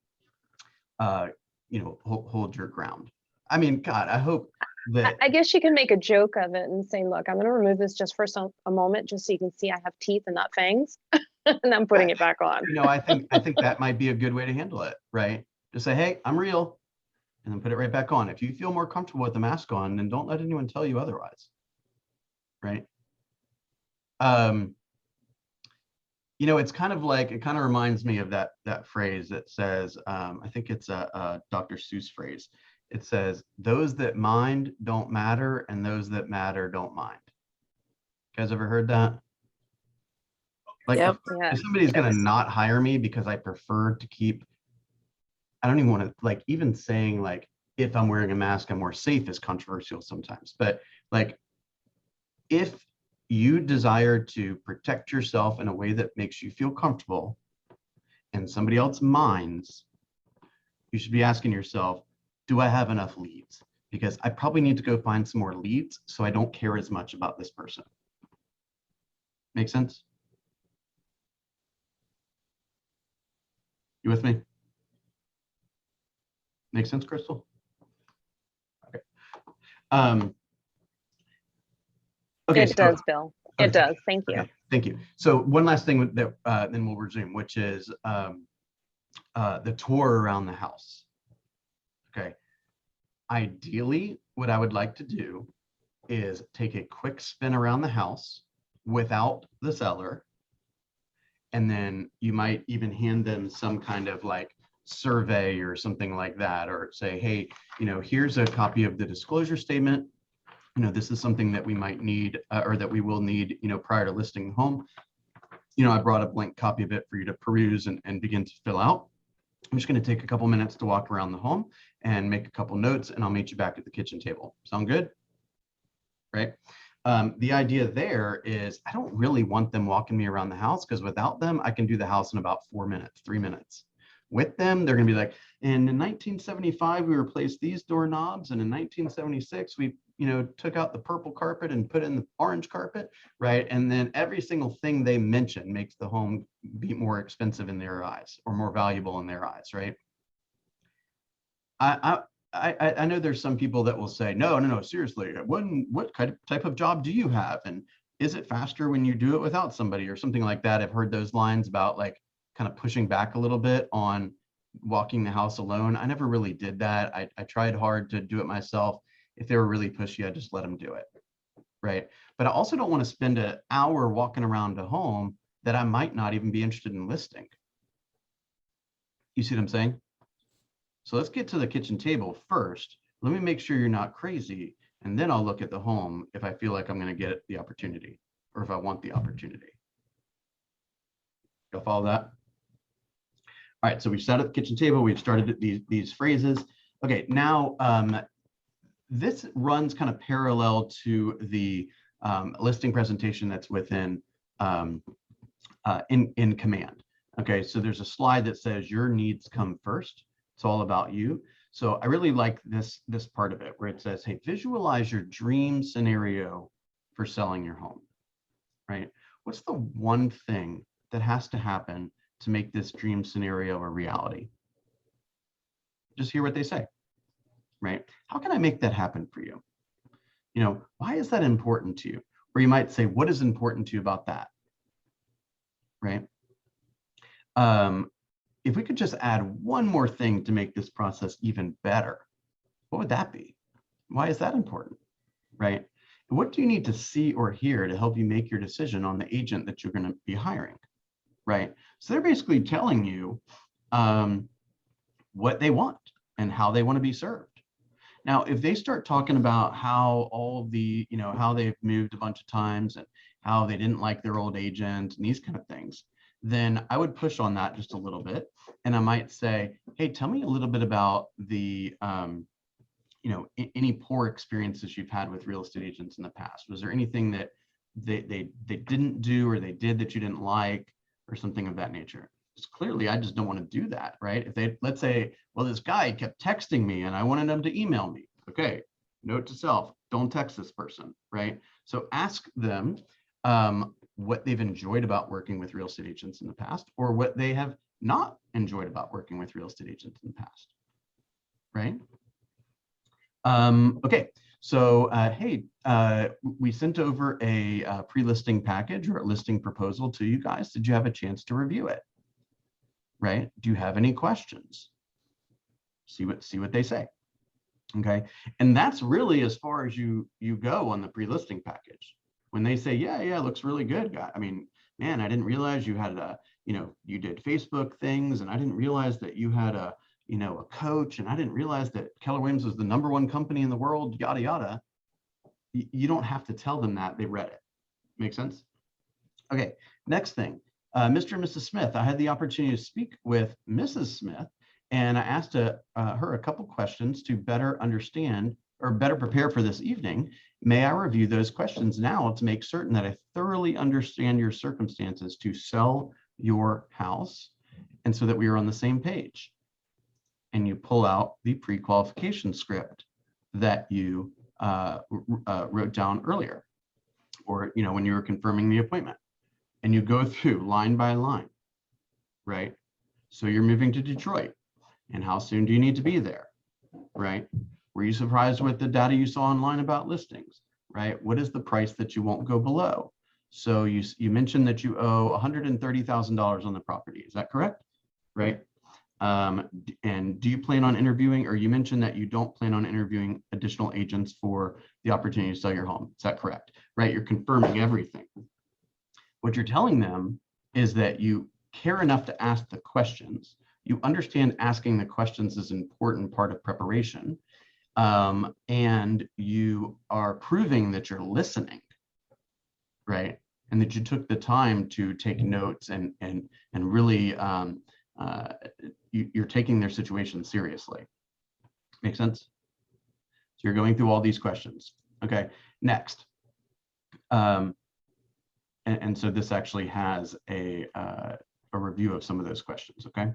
your ground? I mean, God, I hope that I guess you can make a joke of it and say, look, I'm going to remove this just for a moment, just so you can see I have teeth and not fangs, and I'm putting it back on. I think that might be a good way to handle it, right? Just say, hey, I'm real, and then put it right back on. If you feel more comfortable with the mask on, then don't let anyone tell you otherwise, right? It's kind of like, it kind of reminds me of that phrase that says, I think it's a Dr. Seuss phrase. It says, those that mind don't matter, and those that matter don't mind. You guys ever heard that? Like, Yep. if somebody's going to not hire me because I prefer to keep, I don't even want to, like, even saying like, if I'm wearing a mask, I'm more safe is controversial sometimes. But like, if you desire to protect yourself in a way that makes you feel comfortable and somebody else minds, you should be asking yourself, do I have enough leads? Because I probably need to go find some more leads so I don't care as much about this person. Make sense? You with me? Make sense, Crystal? Okay. Okay. It does, Bill. It does. Thank you. Okay, thank you. So one last thing that then we'll resume, which is the tour around the house. Okay. Ideally, what I would like to do is take a quick spin around the house without the seller. And then you might even hand them some kind of like survey or something like that, or say, hey, here's a copy of the disclosure statement. This is something that we might need or that we will need, prior to listing the home. I brought a blank copy of it for you to peruse and begin to fill out. I'm just going to take a couple minutes to walk around the home and make a couple notes, and I'll meet you back at the kitchen table. Sound good? Right? The idea there is I don't really want them walking me around the house, because without them, I can do the house in about 4 minutes, 3 minutes. With them, they're going to be like, and in 1975, we replaced these doorknobs, and in 1976, we took out the purple carpet and put in the orange carpet, right? And then every single thing they mention makes the home be more expensive in their eyes or more valuable in their eyes, right? I know there's some people that will say, no, seriously, what kind of type of job do you have? And is it faster when you do it without somebody or something like that? I've heard those lines about like kind of pushing back a little bit on walking the house alone. I never really did that. I tried hard to do it myself. If they were really pushy, I just let them do it, right? But I also don't want to spend an hour walking around a home that I might not even be interested in listing. You see what I'm saying? So let's get to the kitchen table first. Let me make sure you're not crazy, and then I'll look at the home if I feel like I'm going to get the opportunity or if I want the opportunity. You'll follow that? All right, so we've sat at the kitchen table. We've started these phrases. Okay, now this runs kind of parallel to the listing presentation that's within in Command. Okay, so there's a slide that says your needs come first. It's all about you. So I really like this part of it where it says, hey, visualize your dream scenario for selling your home, right? What's the one thing that has to happen to make this dream scenario a reality? Just hear what they say, right? How can I make that happen for you? Why is that important to you? Or you might say, what is important to you about that, right? If we could just add one more thing to make this process even better, what would that be? Why is that important, right? What do you need to see or hear to help you make your decision on the agent that you're going to be hiring, right? So they're basically telling you what they want and how they want to be served. Now, if they start talking about how all of the, how they've moved a bunch of times how they didn't like their old agent and these kind of things, then I would push on that just a little bit. And I might say, hey, tell me a little bit about the, any poor experiences you've had with real estate agents in the past. Was there anything that they didn't do or they did that you didn't like or something of that nature? Because clearly I just don't want to do that, right? If they, let's say, well, this guy kept texting me and I wanted him to email me. Okay, note to self, don't text this person, right? So ask them what they've enjoyed about working with real estate agents in the past, or what they have not enjoyed about working with real estate agents in the past, right? Okay, so hey, we sent over a pre-listing package or a listing proposal to you guys. Did you have a chance to review it? Right? Do you have any questions? See what they say. Okay, and that's really as far as you go on the pre-listing package. When they say, yeah, it looks really good, guy. I mean, man, I didn't realize you had a, you did Facebook things, and I didn't realize that you had a, a coach, and I didn't realize that Keller Williams was the #1 company in the world, yada, yada. You don't have to tell them that. They read it. Make sense? Okay, next thing, Mr. and Mrs. Smith. I had the opportunity to speak with Mrs. Smith, and I asked her a couple questions to better understand or better prepare for this evening. May I review those questions now to make certain that I thoroughly understand your circumstances to sell your house, and so that we are on the same page? And you pull out the pre-qualification script that you wrote down earlier, or when you were confirming the appointment, and you go through line by line, right? So you're moving to Detroit, and how soon do you need to be there, right? Were you surprised with the data you saw online about listings, right? What is the price that you won't go below? So you mentioned that you owe $130,000 on the property. Is that correct? Right. And do you plan on interviewing, or you mentioned that you don't plan on interviewing additional agents for the opportunity to sell your home? Is that correct? Right. You're confirming everything. What you're telling them is that you care enough to ask the questions. You understand asking the questions is an important part of preparation. And you are proving that you're listening, right? And that you took the time to take notes and really you're taking their situation seriously. Make sense? So you're going through all these questions. Okay, next. And so this actually has a review of some of those questions. Okay,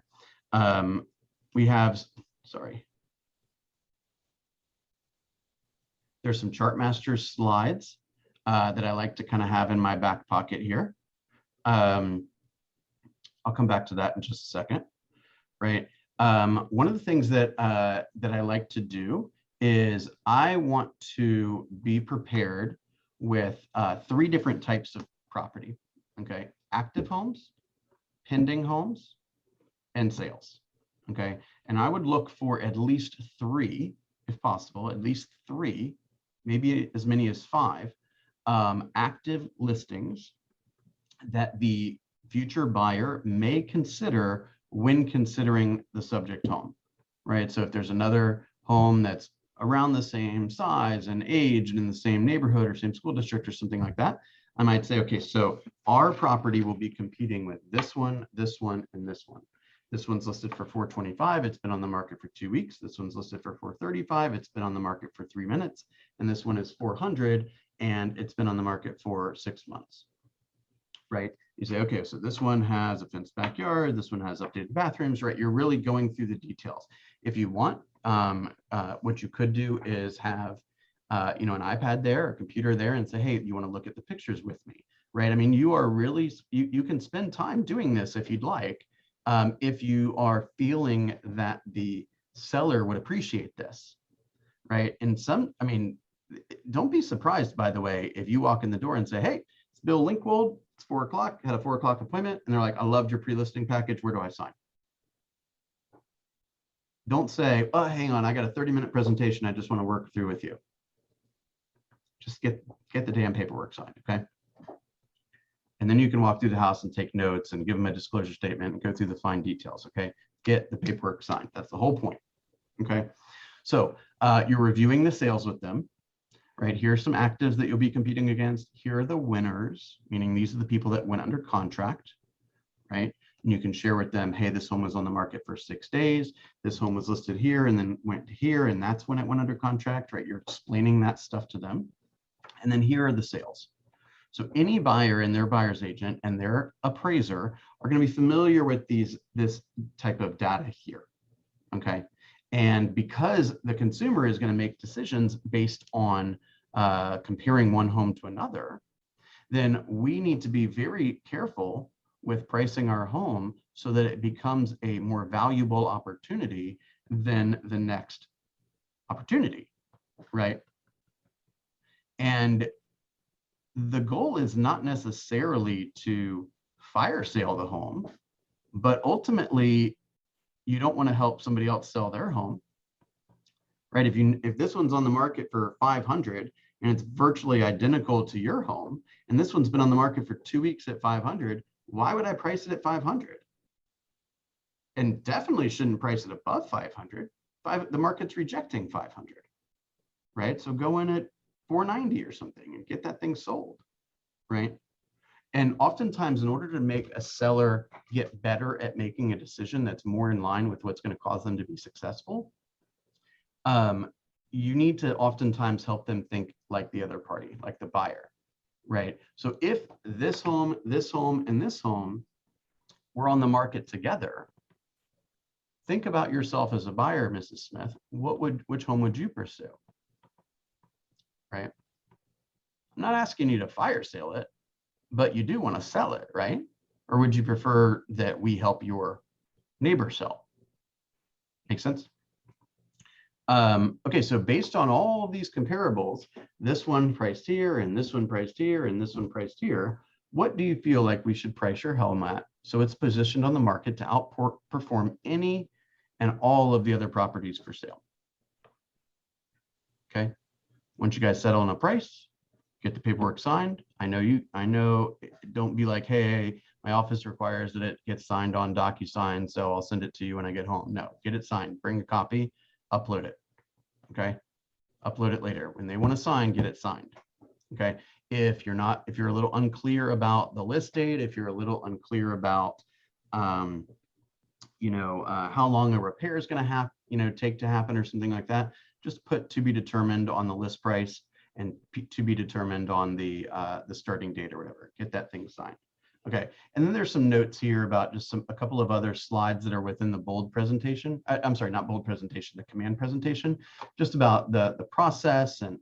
we have, sorry. There's some Chartmaster slides that I like to kind of have in my back pocket here. I'll come back to that in just a second, right? One of the things that I like to do is I want to be prepared with 3 different types of property, okay? Active homes, pending homes, and sales, okay? And I would look for at least 3, if possible, at least 3, maybe as many as 5 active listings that the future buyer may consider when considering the subject home, right? So if there's another home that's around the same size and age and in the same neighborhood or same school district or something like that, I might say, okay, so our property will be competing with this one, and this one. This one's listed for $425. It's been on the market for 2 weeks. This one's listed for $435. It's been on the market for 3 minutes. And this one is $400, and it's been on the market for 6 months, right? You say, okay, so this one has a fenced backyard. This one has updated bathrooms, right? You're really going through the details. If you want, what you could do is have, an iPad there, a computer there, and say, hey, you want to look at the pictures with me, right? I mean, you are really, you can spend time doing this if you'd like. If you are feeling that the seller would appreciate this, right? And I mean, don't be surprised, by the way, if you walk in the door and say, hey, it's Bill Linkwold, it's 4 o'clock, had a 4 o'clock appointment, and they're like, I loved your pre-listing package, where do I sign? Don't say, oh, hang on, I got a 30-minute presentation I just want to work through with you. Just get the damn paperwork signed, okay? And then you can walk through the house and take notes and give them a disclosure statement and go through the fine details, okay? Get the paperwork signed. That's the whole point, okay? So you're reviewing the sales with them, right? Here are some actives that you'll be competing against. Here are the winners, meaning these are the people that went under contract, right? And you can share with them, hey, this home was on the market for 6 days. This home was listed here and then went to here, and that's when it went under contract, right? You're explaining that stuff to them. And then here are the sales. So any buyer and their buyer's agent and their appraiser are going to be familiar with this type of data here, okay? And because the consumer is going to make decisions based on comparing one home to another, then we need to be very careful with pricing our home so that it becomes a more valuable opportunity than the next opportunity, right? And the goal is not necessarily to fire sale the home, but ultimately you don't want to help somebody else sell their home, right? If this one's on the market for 500 and it's virtually identical to your home, and this one's been on the market for 2 weeks at 500, why would I price it at 500? And definitely shouldn't price it above 500. The market's rejecting 500, right? So go in at 490 or something and get that thing sold, right? And oftentimes, in order to make a seller get better at making a decision that's more in line with what's going to cause them to be successful, you need to oftentimes help them think like the other party, like the buyer, right? So if this home, and this home were on the market together, think about yourself as a buyer, Mrs. Smith. Which home would you pursue, right? I'm not asking you to fire sale it, but you do want to sell it, right? Or would you prefer that we help your neighbor sell? Make sense? Okay, so based on all of these comparables, this one priced here, and this one priced here, and this one priced here, what do you feel like we should price your home at so it's positioned on the market to outperform any and all of the other properties for sale? Okay, once you guys settle on a price, get the paperwork signed. I know, don't be like, hey, my office requires that it gets signed on DocuSign, so I'll send it to you when I get home. No, get it signed, bring a copy, upload it, okay? Upload it later. When they want to sign, get it signed, okay? If you're a little unclear about the list date, if you're a little unclear about, how long a repair is going to take to happen or something like that, just put to be determined on the list price and to be determined on the starting date or whatever. Get that thing signed. Okay, and then there's some notes here about just a couple of other slides that are within the bold presentation. I'm sorry, not bold presentation, the command presentation, just about the process and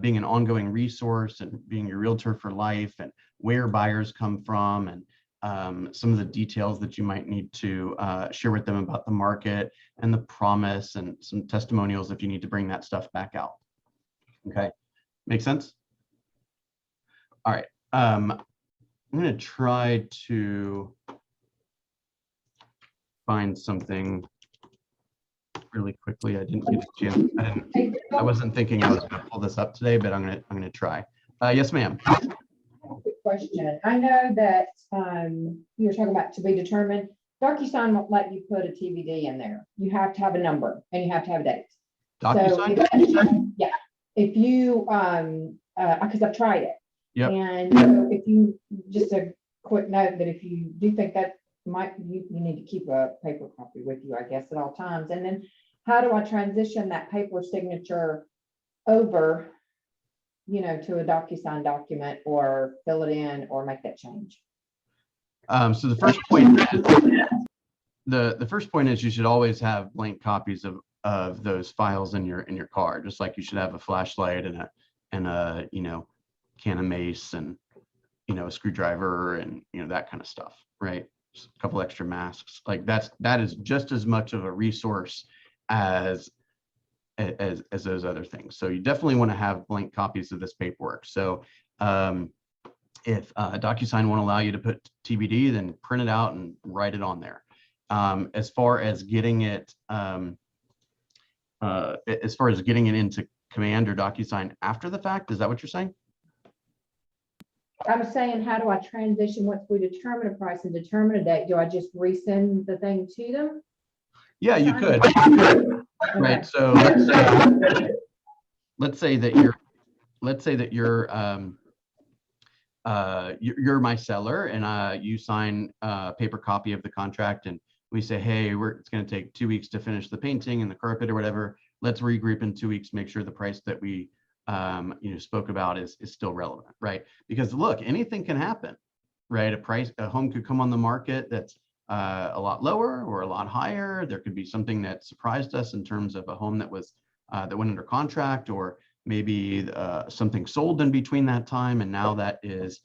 being an ongoing resource and being your realtor for life and where buyers come from and some of the details that you might need to share with them about the market and the promise and some testimonials if you need to bring that stuff back out. Okay, make sense? All right. I'm going to try to find something really quickly. I didn't get a chance. I wasn't thinking I was going to pull this up today, but I'm going to try. Yes, ma'am. Quick question. I know that you were talking about to be determined. DocuSign won't let you put a TBD in there. You have to have a number and you have to have a date. DocuSign? Yeah. If you, because I've tried it. Yep. And so if you, just a quick note that if you do think that you need to keep a paper copy with you, I guess, at all times. And then how do I transition that paper signature over, to a DocuSign document or fill it in or make that change? So the first point is, the first point is you should always have blank copies of those files in your car, just like you should have a flashlight and a can of mace and a screwdriver and that kind of stuff, right? Just a couple extra masks. Like that is just as much of a resource as those other things. So you definitely want to have blank copies of this paperwork. So if DocuSign won't allow you to put TBD, then print it out and write it on there. As far as getting it into Command or DocuSign after the fact, is that what you're saying? I was saying, how do I transition once we determine a price and determine a date? Do I just resend the thing to them? Yeah, you could. Okay. Right. So let's say that let's say that you're my seller, and you sign a paper copy of the contract, and we say, hey, it's going to take 2 weeks to finish the painting and the carpet or whatever. Let's regroup in 2 weeks, make sure the price that we spoke about is still relevant, right? Because look, anything can happen, right? A home could come on the market that's a lot lower or a lot higher. There could be something that surprised us in terms of a home that was that went under contract, or maybe something sold in between that time, and now that is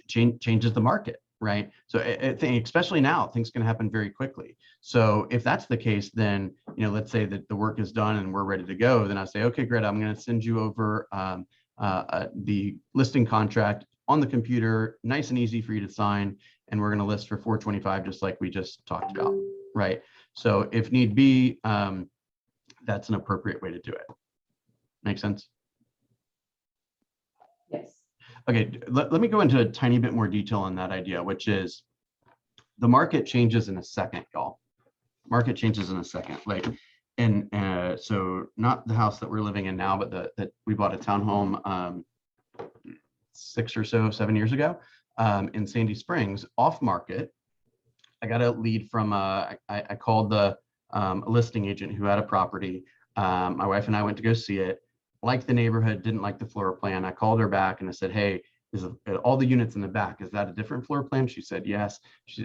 changes the market, right? So I think, especially now, things can happen very quickly. So if that's the case, then let's say that the work is done and we're ready to go. Then I say, okay, great. I'm going to send you over the listing contract on the computer, nice and easy for you to sign, and we're going to list for $425, just like we just talked about, right? So if need be, that's an appropriate way to do it. Make sense? Yes. Okay, let me go into a tiny bit more detail on that idea, which is the market changes in a second, y'all. Market changes in a second. Like, and so not the house that we're living in now, but that we bought a townhome 7 years ago in Sandy Springs, off market. I got a lead from I called the a listing agent who had a property. My wife and I went to go see it. Liked the neighborhood, didn't like the floor plan. I called her back and I said, hey, all the units in the back, is that a different floor plan? She said, yes.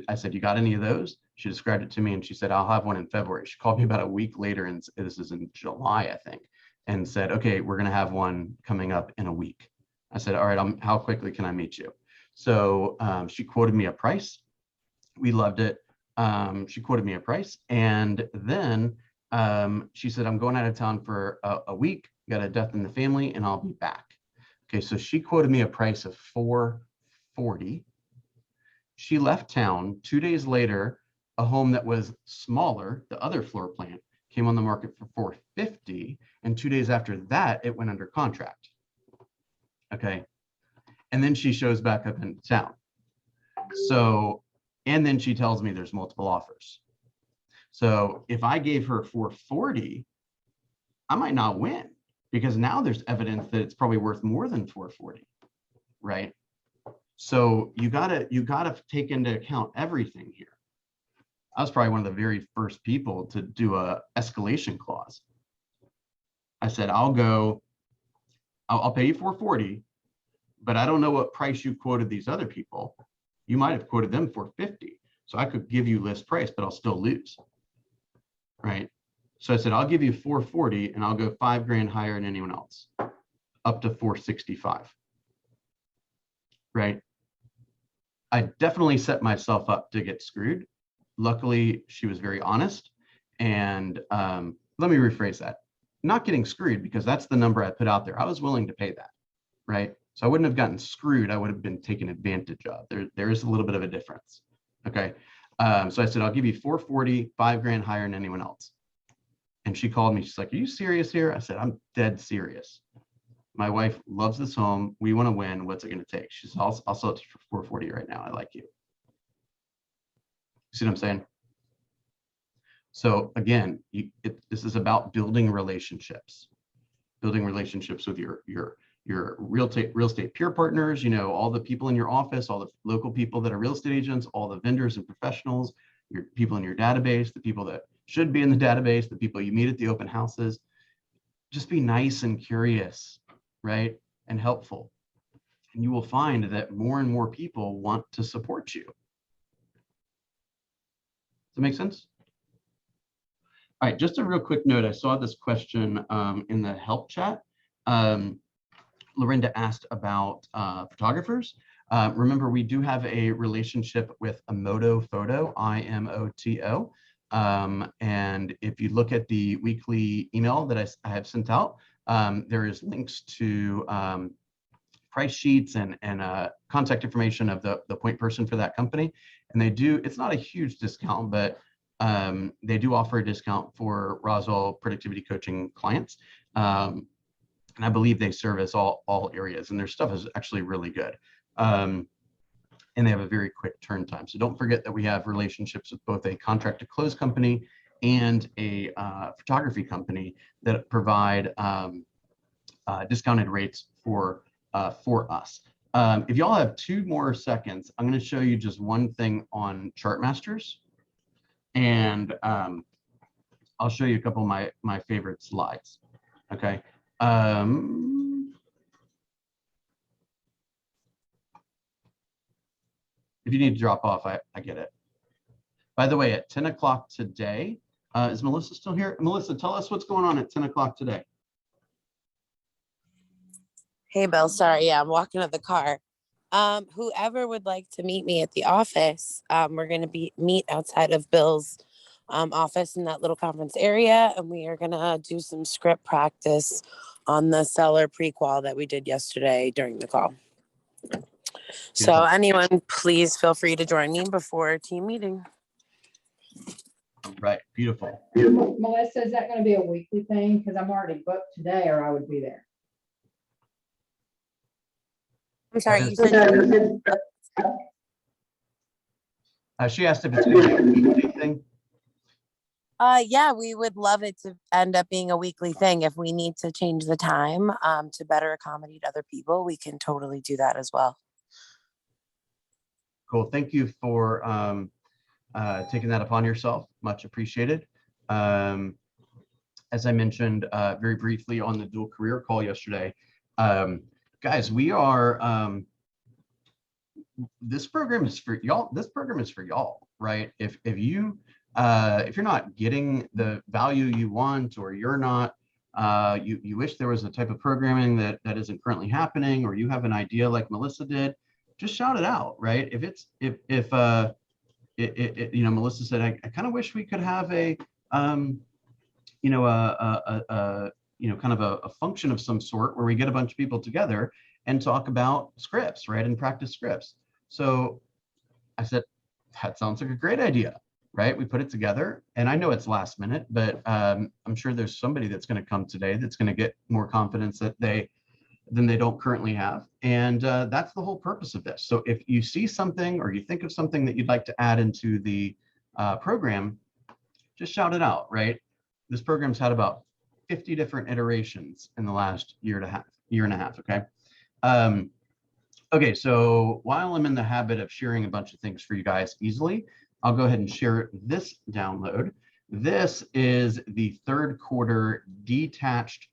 I said, you got any of those? She described it to me and she said, I'll have one in February. She called me about a week later, and this is in July, I think, and said, okay, we're going to have one coming up in a week. I said, all right, how quickly can I meet you? So she quoted me a price. We loved it. She quoted me a price, and then she said, I'm going out of town for a week, got a death in the family, and I'll be back. Okay, so she quoted me a price of $440. She left town. 2 days later, a home that was smaller, the other floor plan, came on the market for $450, and 2 days after that, it went under contract. Okay, and then she shows back up in town. So, and then she tells me there's multiple offers. So if I gave her $440, I might not win, because now there's evidence that it's probably worth more than $440, right? So you gotta take into account everything here. I was probably one of the very first people to do a escalation clause. I said, I'll pay you $440, but I don't know what price you quoted these other people. You might have quoted them $450. So I could give you list price, but I'll still lose, right? So I said, I'll give you $440 and I'll go $5,000 higher than anyone else, up to $465, right? I definitely set myself up to get screwed. Luckily, she was very honest. And let me rephrase that. Not getting screwed, because that's the number I put out there. I was willing to pay that, right? So I wouldn't have gotten screwed. I would have been taken advantage of. There is a little bit of a difference, okay? So I said, I'll give you $440, $5,000 higher than anyone else. And she called me. She's like, are you serious here? I said, I'm dead serious. My wife loves this home. We want to win. What's it going to take? She said, I'll sell it for $440 right now. I like you. See what I'm saying? So again, this is about building relationships with your real estate peer partners, all the people in your office, all the local people that are real estate agents, all the vendors and professionals, your people in your database, the people that should be in the database, the people you meet at the open houses. Just be nice and curious, right? And helpful. And you will find that more and more people want to support you. Does that make sense? All right, just a real quick note. I saw this question in the help chat. Lorinda asked about photographers. Remember, we do have a relationship with Imoto Photo, IMOTO. And if you look at the weekly email that I have sent out, there is links to price sheets and contact information of the point person for that company. And it's not a huge discount, but they do offer a discount for Roswell productivity coaching clients. And I believe they service all areas, and their stuff is actually really good. And they have a very quick turn time. So don't forget that we have relationships with both a contract to close company and a photography company that provide discounted rates for us. If y'all have 2 more seconds, I'm going to show you just one thing on Chartmasters, and I'll show you a couple of my favorite slides. Okay. If you need to drop off, I get it. By the way, at 10 o'clock today, is Melissa still here? Melissa, tell us what's going on at 10 o'clock today. Hey, Bill. Sorry. Yeah, I'm walking to the car. Whoever would like to meet me at the office, we're going to meet outside of Bill's office in that little conference area. And we are going to do some script practice on the seller pre-qual that we did yesterday during the call. So anyone, please feel free to join me before team meeting. Right. Beautiful. Melissa, is that going to be a weekly thing? Because I'm already booked today, or I would be there. I'm sorry, you said she asked if it's going to be a weekly thing. yeah, we would love it to end up being a weekly thing. If we need to change the time to better accommodate other people, we can totally do that as well. Cool. Thank you for taking that upon yourself. Much appreciated. As I mentioned very briefly on the dual career call yesterday, guys, we are, this program is for y'all. This program is for y'all, right? If you're not getting the value you want, or you're not, you wish there was a type of programming that isn't currently happening, or you have an idea like Melissa did, just shout it out, right? If you know, Melissa said, I kind of wish we could have a, you know, kind of a function of some sort where we get a bunch of people together and talk about scripts, right? And practice scripts. So I said, that sounds like a great idea, right? We put it together, and I know it's last minute, but I'm sure there's somebody that's going to come today that's going to get more confidence than they don't currently have. And that's the whole purpose of this. So if you see something, or you think of something that you'd like to add into the program, just shout it out, right? This program's had about 50 different iterations in the last year and a half, okay? Okay, so while I'm in the habit of sharing a bunch of things for you guys easily, I'll go ahead and share this download. This is the 3rd quarter detached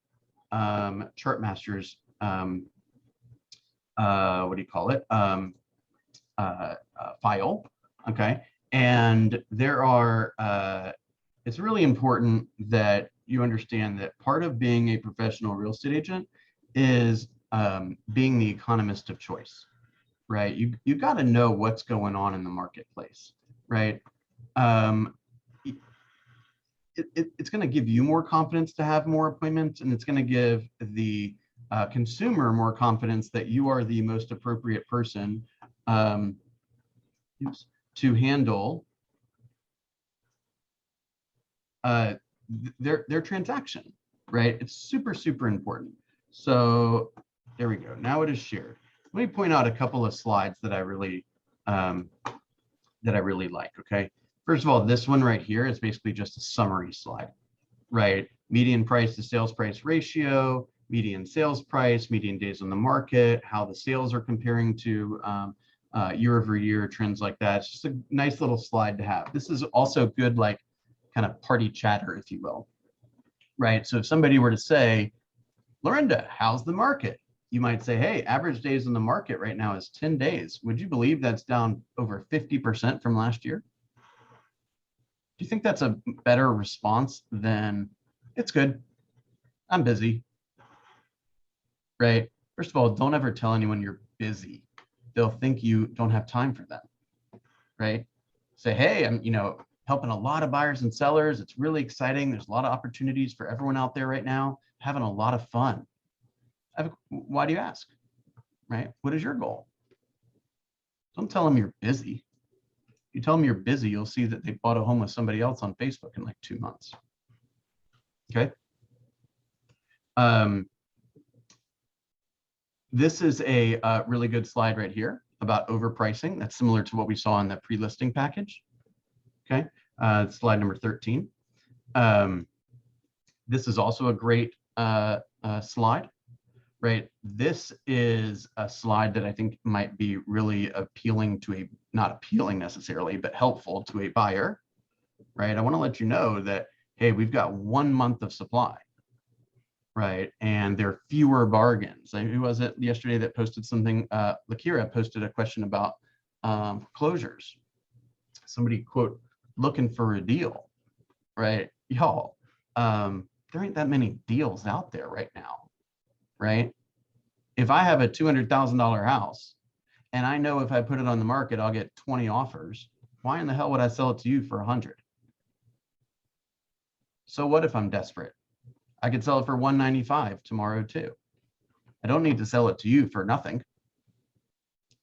Chartmasters, what do you call it? File, okay? And there are, it's really important that you understand that part of being a professional real estate agent is being the economist of choice, right? You got to know what's going on in the marketplace, right? It's going to give you more confidence to have more appointments, and it's going to give the consumer more confidence that you are the most appropriate person to handle their transaction, right? It's super, super important. So there we go. Now it is shared. Let me point out a couple of slides that I really like. Okay. First of all, this one right here is basically just a summary slide, right? Median price to sales price ratio, median sales price, median days on the market, how the sales are comparing to year over year, trends like that. It's just a nice little slide to have. This is also good, like kind of party chatter, if you will, right? So if somebody were to say, Lorinda, how's the market? You might say, hey, average days on the market right now is 10 days. Would you believe that's down over 50% from last year? Do you think that's a better response than, it's good, I'm busy, right? First of all, don't ever tell anyone you're busy. They'll think you don't have time for them, right? Say, hey, I'm, helping a lot of buyers and sellers. It's really exciting. There's a lot of opportunities for everyone out there right now, having a lot of fun. Why do you ask, right? What is your goal? Don't tell them you're busy. If you tell them you're busy, you'll see that they bought a home with somebody else on Facebook in like 2 months. Okay. This is a really good slide right here about overpricing. That's similar to what we saw in the pre-listing package. Okay, slide number 13. This is also a great slide, right? This is a slide that I think might be really appealing to a, not appealing necessarily, but helpful to a buyer, right? I want to let you know that, hey, we've got 1 month of supply, right? And there are fewer bargains. Like, who was it yesterday that posted something? Lakira posted a question about closures. Somebody quote, looking for a deal, right? Y'all, there ain't that many deals out there right now, right? If I have a $200,000 house and I know if I put it on the market, I'll get 20 offers, why in the hell would I sell it to you for 100? So what if I'm desperate? I could sell it for 195 tomorrow too. I don't need to sell it to you for nothing.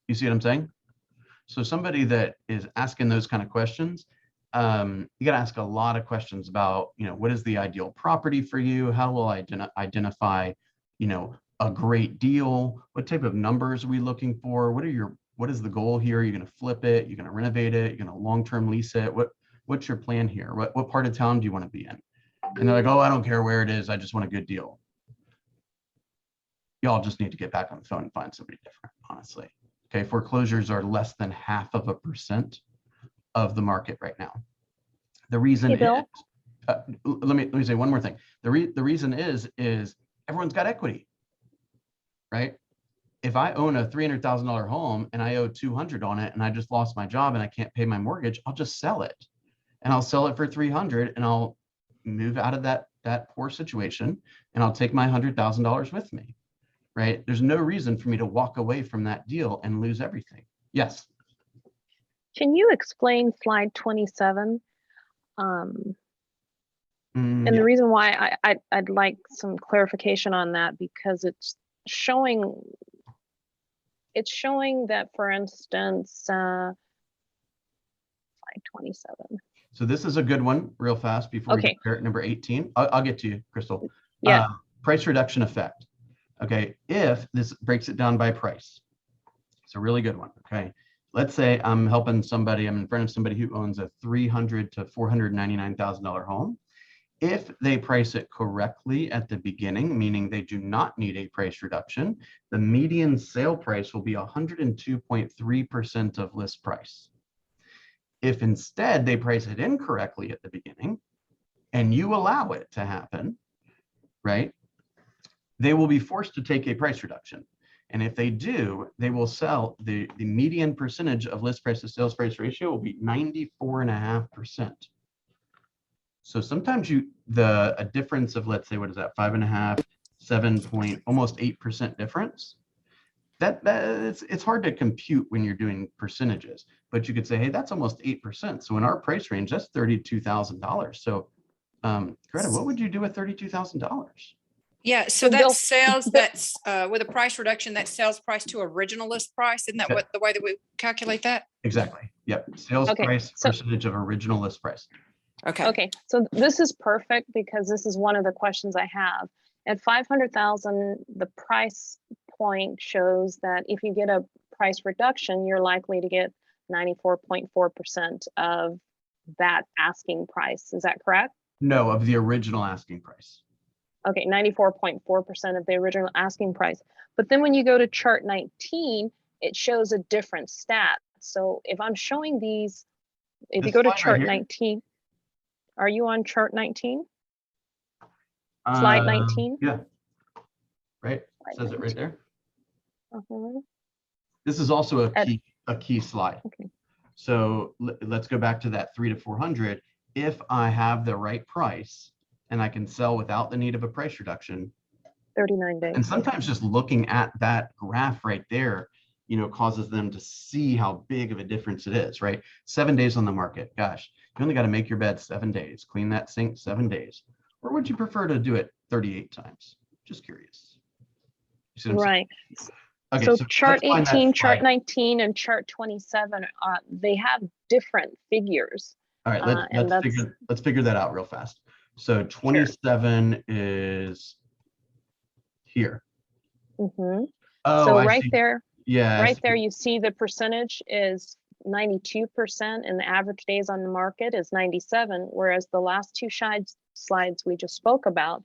You see what I'm saying? So somebody that is asking those kind of questions, you got to ask a lot of questions about, what is the ideal property for you? How will I identify, a great deal? What type of numbers are we looking for? What is the goal here? Are you going to flip it? You're going to renovate it? You're going to long-term lease it? What's your plan here? What part of town do you want to be in? And they're like, oh, I don't care where it is. I just want a good deal. Y'all just need to get back on the phone and find somebody different, honestly. Okay, foreclosures are less than 0.5% of the market right now. The reason Hey, Bill? is, let me say one more thing. The reason is everyone's got equity, right? If I own a $300,000 home and I owe 200 on it and I just lost my job and I can't pay my mortgage, I'll just sell it, and I'll sell it for 300 and I'll move out of that poor situation and I'll take my $100,000 with me, right? There's no reason for me to walk away from that deal and lose everything. Yes. Can you explain slide 27? And Yeah. the reason why I'd like some clarification on that, because it's showing that, for instance, slide 27. So this is a good one, real fast, before we Okay. get there at number 18. I'll get to you, Crystal. Yeah. Price reduction effect. Okay, if this breaks it down by price, it's a really good one. Okay, let's say I'm helping somebody, I'm in front of somebody who owns a $300,000 to $499,000 home. If they price it correctly at the beginning, meaning they do not need a price reduction, the median sale price will be 102.3% of list price. If instead they price it incorrectly at the beginning and you allow it to happen, right, they will be forced to take a price reduction. And if they do, they will sell, the median percentage of list price to sales price ratio will be 94.5%. So sometimes a difference of, let's say, what is that, 5.5, 7 point, almost 8% difference. It's hard to compute when you're doing percentages, but you could say, hey, that's almost 8%. So in our price range, that's $32,000. So Greta, what would you do with $32,000? Yeah, so So that Bill- sales, that's with a price reduction, that sales price to original list price. Isn't that what the way that we calculate that? Exactly. Yep. Sales Okay, price so- percentage of original list price. Okay. Okay, so this is perfect because this is one of the questions I have. At 500,000, the price point shows that if you get a price reduction, you're likely to get 94.4% of that asking price. Is that correct? No, of the original asking price. Okay, 94.4% of the original asking price. But then when you go to chart 19, it shows a different stat. So if I'm showing these, if This you go to slide right chart here? 19, are you on chart 19? Slide 19? Yeah. Right. Slide Says it right 19. there. Uh-huh. This is also At- a key slide. Okay. So let's go back to that 300 to 400. If I have the right price and I can sell without the need of a price reduction, 39 days. and sometimes just looking at that graph right there, causes them to see how big of a difference it is, right? 7 days on the market. Gosh, you only got to make your bed 7 days, clean that sink 7 days. Or would you prefer to do it 38 times? Just curious. You see what I'm saying? Right. Okay, So so chart let's find that 18, chart slide. 19, and chart 27, they have different figures. All right, and let's figure that out real fast. So 27 is here. Mm-hmm. Oh, So I right see. there, Yeah, I right see. there, you see the percentage is 92% and the average days on the market is 97, whereas the last two slides we just spoke about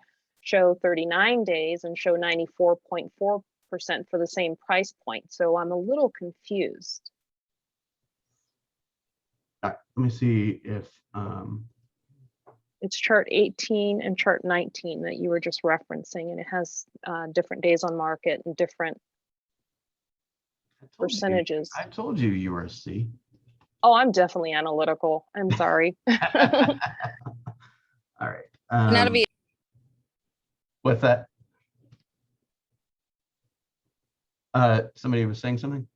show 39 days and show 94.4% for the same price point. So I'm a little confused. Let me see if It's chart 18 and chart 19 that you were just referencing, and it has different days on market and different percentages. I told you you were a C. Oh, I'm definitely analytical. I'm sorry. All right. And that'll be What's that? Somebody was saying something?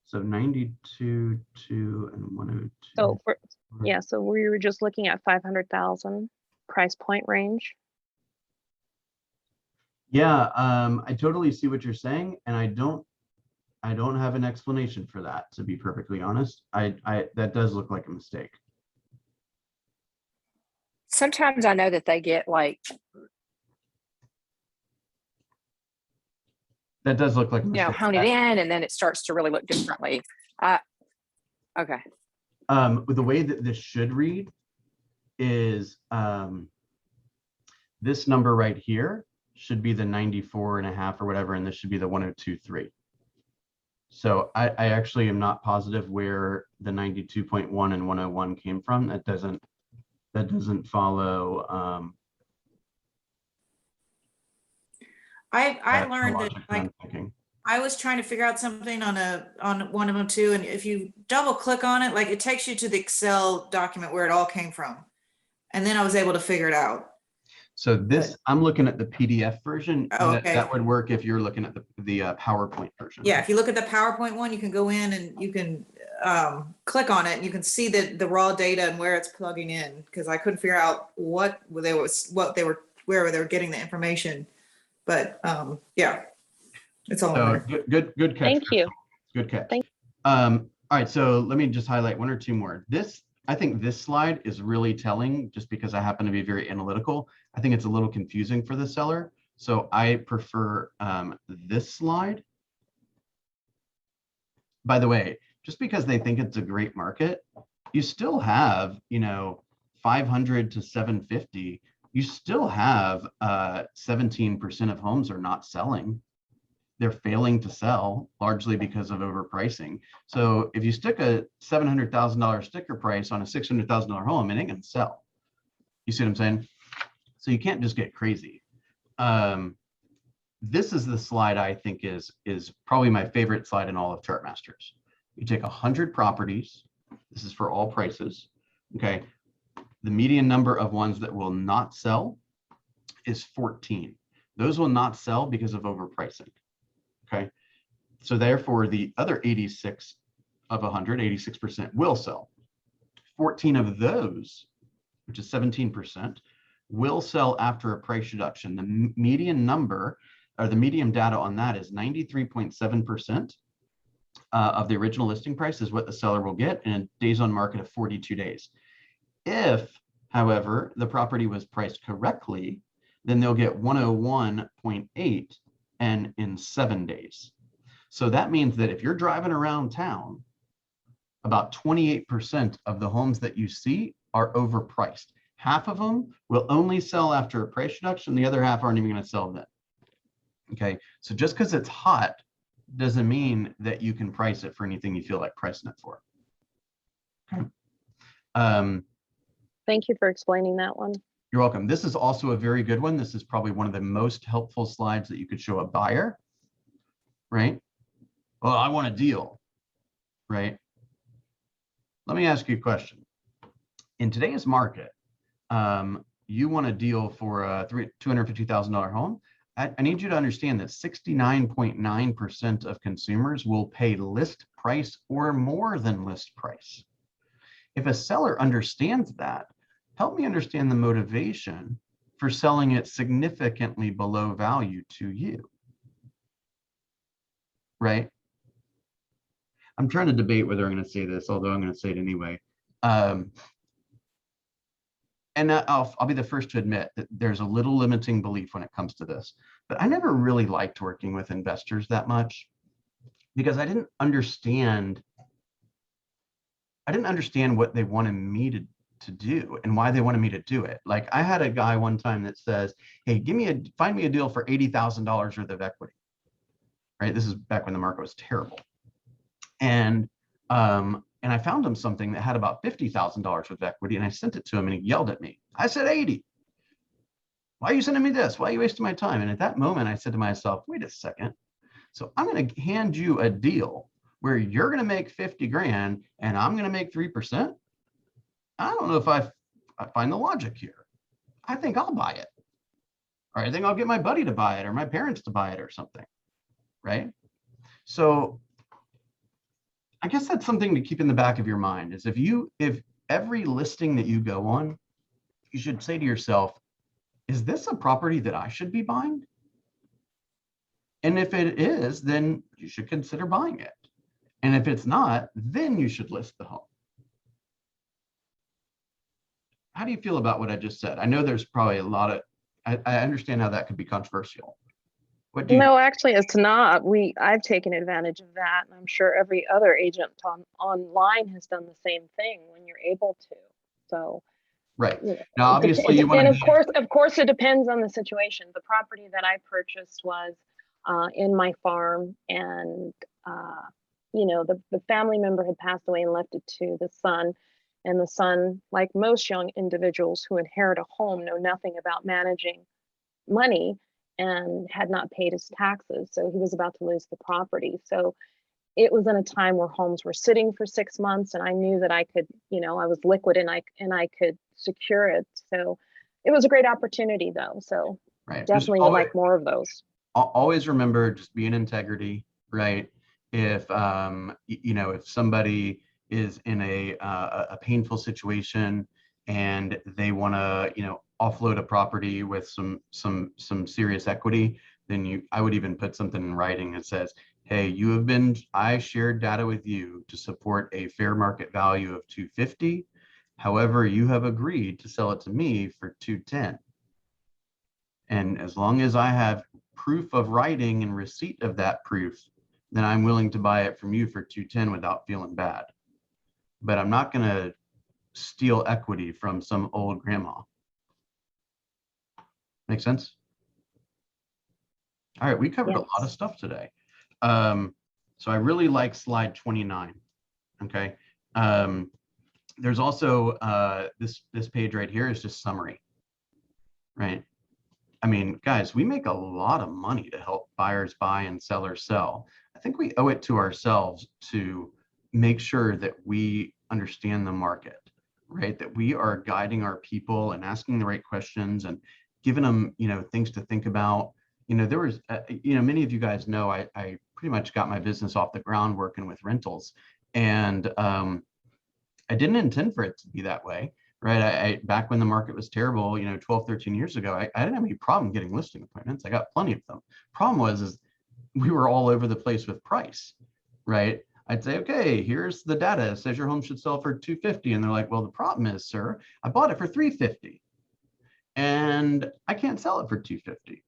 So 92, 2, and 102. So yeah, so we were just looking at 500,000 price point range. Yeah, I totally see what you're saying, and I don't have an explanation for that, to be perfectly honest. That does look like a mistake. Sometimes I know that they get like, That does look like a mistake. hone it in and then it starts to really look differently. Okay. The way that this should read is this number right here should be the 94.5 or whatever, and this should be the 102.3. So I actually am not positive where the 92.1 and 101 came from. That doesn't follow. I learned that, logic like, I'm thinking. I was trying to figure out something on one of them too, and if you double click on it, like, it takes you to the Excel document where it all came from, and then I was able to figure it out. So this, I'm looking at the PDF version. Oh, okay. That would work if you're looking at the PowerPoint version. Yeah, if you look at the PowerPoint one, you can go in and you can click on it, and you can see the raw data and where it's plugging in, because I couldn't figure out where they were getting the information. But yeah, it's all So in there. good catch. Thank you. Good catch. Thank All right, so let me just highlight one or two more. I think this slide is really telling, just because I happen to be very analytical. I think it's a little confusing for the seller. So I prefer this slide. By the way, just because they think it's a great market, you still have, 500 to 750. You still have 17% of homes are not selling. They're failing to sell, largely because of overpricing. So if you stick a $700,000 sticker price on a $600,000 home, it ain't gonna sell. You see what I'm saying? So you can't just get crazy. This is the slide I think is probably my favorite slide in all of Chartmasters. You take 100 properties. This is for all prices. Okay. The median number of ones that will not sell is 14. Those will not sell because of overpricing. Okay. So therefore, the other 86 of 100, 86% will sell. 14 of those, which is 17%, will sell after a price reduction. The median number, or the median data on that, is 93.7% of the original listing price is what the seller will get, and days on market of 42 days. If, however, the property was priced correctly, then they'll get 101.8 and in 7 days. So that means that if you're driving around town, about 28% of the homes that you see are overpriced. Half of them will only sell after a price reduction. The other half aren't even going to sell then. Okay, so just because it's hot doesn't mean that you can price it for anything you feel like pricing it for. Okay. Thank you for explaining that one. You're welcome. This is also a very good one. This is probably one of the most helpful slides that you could show a buyer, right? Well, I want a deal, right? Let me ask you a question. In today's market, you want a deal for a $250,000 home. I need you to understand that 69.9% of consumers will pay list price or more than list price. If a seller understands that, help me understand the motivation for selling it significantly below value to you, right? I'm trying to debate whether I'm going to say this, although I'm going to say it anyway. And I'll be the first to admit that there's a little limiting belief when it comes to this, but I never really liked working with investors that much because I didn't understand what they wanted me to do and why they wanted me to do it. Like I had a guy one time that says, hey, find me a deal for $80,000 worth of equity. Right? This is back when the market was terrible. And I found him something that had about $50,000 worth of equity, and I sent it to him and he yelled at me. I said 80. Why are you sending me this? Why are you wasting my time? And at that moment I said to myself, wait a second. So I'm going to hand you a deal where you're going to make 50 grand and I'm going to make 3%. I don't know if I find the logic here. I think I'll buy it. Or I think I'll get my buddy to buy it or my parents to buy it or something. Right? So I guess that's something to keep in the back of your mind is if every listing that you go on, you should say to yourself, is this a property that I should be buying? And if it is, then you should consider buying it. And if it's not, then you should list the home. How do you feel about what I just said? I know there's probably a lot of, I understand how that could be controversial. What do you No, actually, it's not. I've taken advantage of that, and I'm sure every other agent online has done the same thing when you're able to. So, right. you know, Now, obviously, you want and to of course, it depends on the situation. The property that I purchased was in my farm, and you know, the family member had passed away and left it to the son. And the son, like most young individuals who inherit a home, know nothing about managing money and had not paid his taxes. So he was about to lose the property. So it was in a time where homes were sitting for 6 months, and I knew that I could, you know, I was liquid and I could secure it. So it was a great opportunity though. So right. definitely would like more of those. Always remember, just be in integrity, right? If you know, if somebody is in a painful situation and they want to, you know, offload a property with some serious equity, then I would even put something in writing that says, hey, I shared data with you to support a fair market value of 250. However, you have agreed to sell it to me for 210. And as long as I have proof of writing and receipt of that proof, then I'm willing to buy it from you for 210 without feeling bad. But I'm not going to steal equity from some old grandma. Make sense? All right, we covered a lot of stuff today. So I really like slide 29. Okay. There's also this page right here is just summary, right? I mean, guys, we make a lot of money to help buyers buy and sellers sell. I think we owe it to ourselves to make sure that we understand the market, right? That we are guiding our people and asking the right questions and giving them, you know, things to think about. You know, there was, you know, many of you guys know I pretty much got my business off the ground working with rentals, and I didn't intend for it to be that way, right? Back when the market was terrible, you know, 12, 13 years ago, I didn't have any problem getting listing appointments. I got plenty of them. Problem is we were all over the place with price, right? I'd say, okay, here's the data. It says your home should sell for 250. And they're like, well, the problem is, sir, I bought it for 350 and I can't sell it for 250.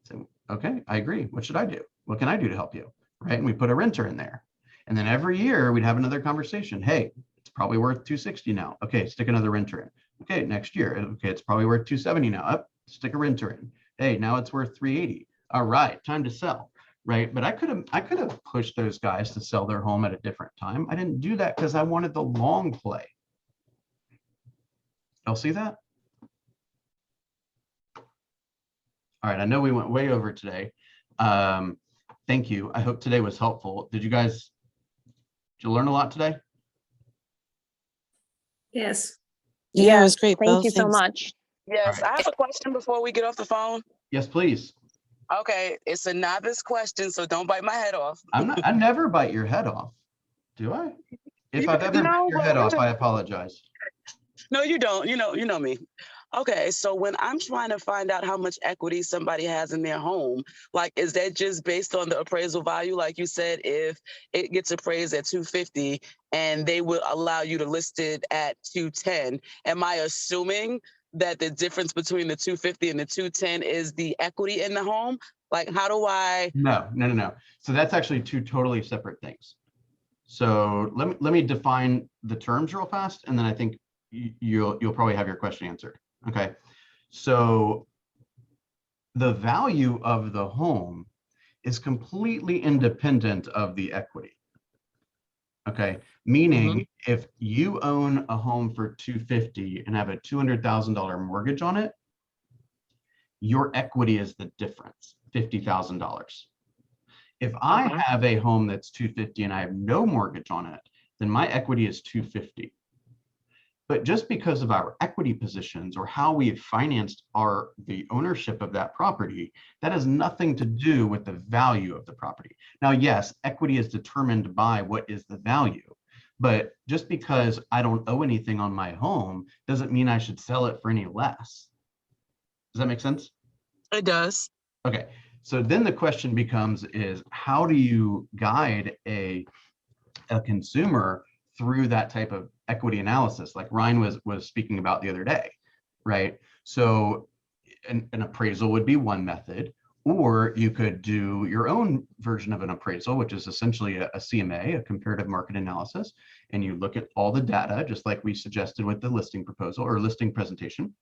So, okay, I agree. What should I do? What can I do to help you? Right? And we put a renter in there. And then every year we'd have another conversation. Hey, it's probably worth 260 now. Okay, stick another renter in. Okay, next year. Okay, it's probably worth 270 now. Up, stick a renter in. Hey, now it's worth 380. All right, time to sell. Right? But I could have pushed those guys to sell their home at a different time. I didn't do that because I wanted the long play. Y'all see that? All right, I know we went way over today. Thank you. I hope today was helpful. Did you learn a lot today? Yes. Yeah, it was great. Thank you so much. Yes, All right. I have a question before we get off the phone. Yes, please. Okay, it's a novice question, so don't bite my head off. I never bite your head off, do I? If I've ever bit your head off, I apologize. No, you don't. You know me. Okay, so when I'm trying to find out how much equity somebody has in their home, like, is that just based on the appraisal value? Like you said, if it gets appraised at 250 and they will allow you to list it at 210, am I assuming that the difference between the 250 and the 210 is the equity in the home? Like, how do I? No. So that's actually two totally separate things. So let me define the terms real fast, and then I think you'll probably have your question answered. Okay. So the value of the home is completely independent of the equity. Okay, meaning if you own a home for $250 and have a $200,000 mortgage on it, your equity is the difference, $50,000. If I have a home that's $250 and I have no mortgage on it, then my equity is $250. But just because of our equity positions or how we have financed the ownership of that property, that has nothing to do with the value of the property. Now, yes, equity is determined by what is the value, but just because I don't owe anything on my home doesn't mean I should sell it for any less. Does that make sense? It does. Okay, so then the question becomes is how do you guide a consumer through that type of equity analysis like Ryan was speaking about the other day, right? So an appraisal would be one method, or you could do your own version of an appraisal, which is essentially a CMA, a comparative market analysis, and you look at all the data, just like we suggested with the listing proposal or listing presentation,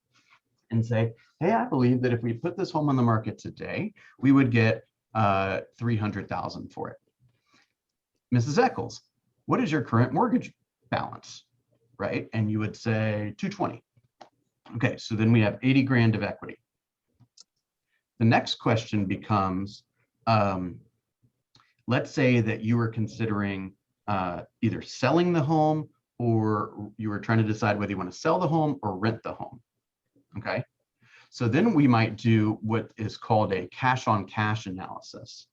and say, hey, I believe that if we put this home on the market today, we would get $300,000 for it. Mrs. Eccles, what is your current mortgage balance, right? And you would say 220. Okay, so then we have 80 grand of equity. The next question becomes, let's say that you were considering either selling the home or you were trying to decide whether you want to sell the home or rent the home, okay? So then we might do what is called a cash on cash analysis.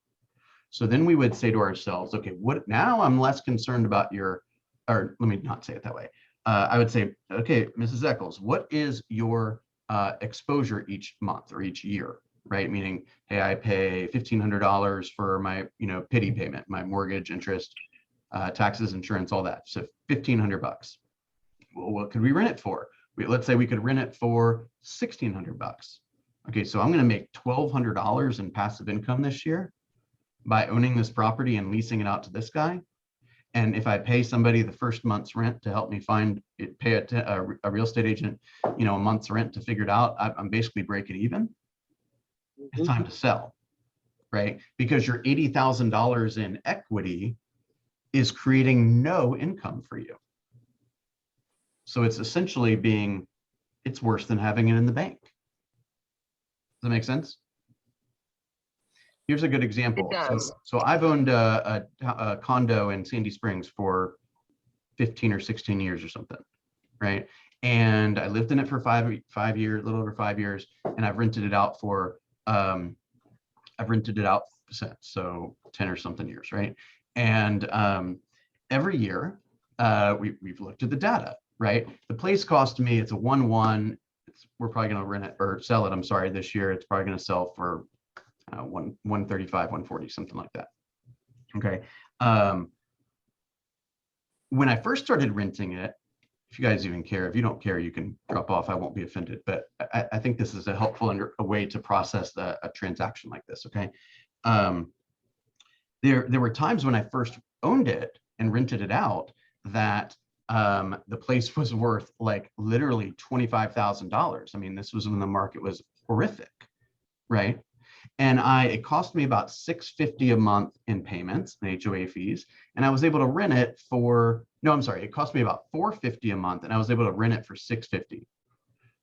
So then we would say to ourselves, okay, what now I'm less concerned about or let me not say it that way. I would say, okay, Mrs. Eccles, what is your exposure each month or each year, right? Meaning, hey, I pay $1,500 for my, pity payment, my mortgage, interest, taxes, insurance, all that. So $1,500 bucks. Well, what could we rent it for? Let's say we could rent it for $1,600 bucks. Okay, so I'm going to make $1,200 in passive income this year by owning this property and leasing it out to this guy. And if I pay somebody the first month's rent to help me pay a real estate agent, a month's rent to figure it out, I'm basically breaking even. It's time to sell, right? Because your $80,000 in equity is creating no income for you. So it's essentially it's worse than having it in the bank. Does that make sense? Here's a good example. So I've owned a condo in Sandy Springs for 15 or 16 years or something, right? And I lived in it for 5 years, a little over 5 years, and I've rented it out since, so 10 or something years, right? And every year we've looked at the data, right? The place cost me, it's a 1-1. We're probably going to rent it or sell it. I'm sorry, this year it's probably going to sell for 135, 140, something like that. Okay. When I first started renting it, if you guys even care, if you don't care, you can drop off. I won't be offended, but I think this is a helpful a way to process a transaction like this. Okay. There were times when I first owned it and rented it out that the place was worth like literally $25,000. I mean, this was when the market was horrific, right? And it cost me about $650 a month in payments and HOA fees. And I was able to rent it it cost me about $450 a month and I was able to rent it for $650.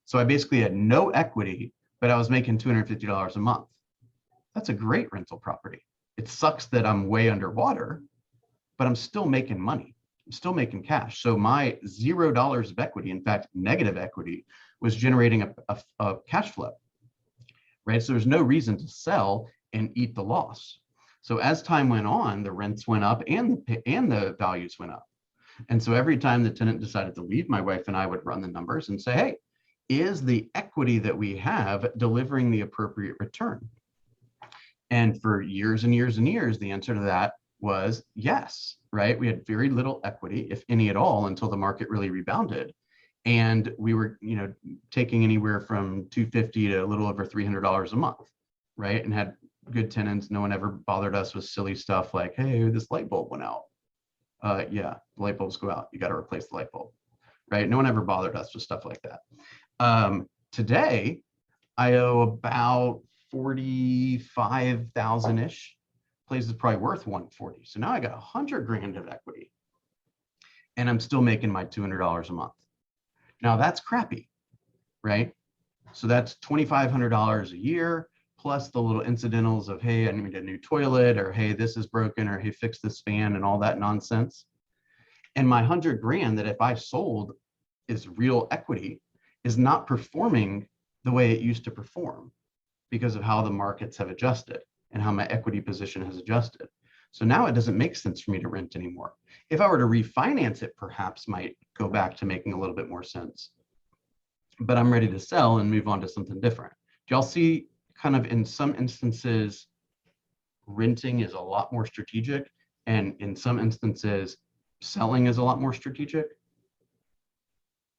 So I basically had no equity, but I was making $250 a month. That's a great rental property. It sucks that I'm way underwater, but I'm still making money. I'm still making cash. So my $0 of equity, in fact, negative equity, was generating a cash flow. Right? So there's no reason to sell and eat the loss. So as time went on, the rents went up and the values went up. And so every time the tenant decided to leave, my wife and I would run the numbers and say, hey, is the equity that we have delivering the appropriate return? And for years and years and years, the answer to that was yes, right? We had very little equity, if any at all, until the market really rebounded. And we were, taking anywhere from $250 to a little over $300 a month, right? And had good tenants. No one ever bothered us with silly stuff like, hey, this light bulb went out. Yeah, the light bulbs go out. You got to replace the light bulb, right? No one ever bothered us with stuff like that. Today, I owe about 45,000-ish. Place is probably worth 140. So now I got 100 grand of equity and I'm still making my $200 a month. Now that's crappy, right? So that's $2,500 a year, plus the little incidentals of, hey, I need a new toilet, or hey, this is broken, or hey, fix this fan and all that nonsense. And my 100 grand that if I sold is real equity is not performing the way it used to perform because of how the markets have adjusted and how my equity position has adjusted. So now it doesn't make sense for me to rent anymore. If I were to refinance it, perhaps might go back to making a little bit more sense. But I'm ready to sell and move on to something different. Do y'all see kind of in some instances, renting is a lot more strategic, and in some instances, selling is a lot more strategic?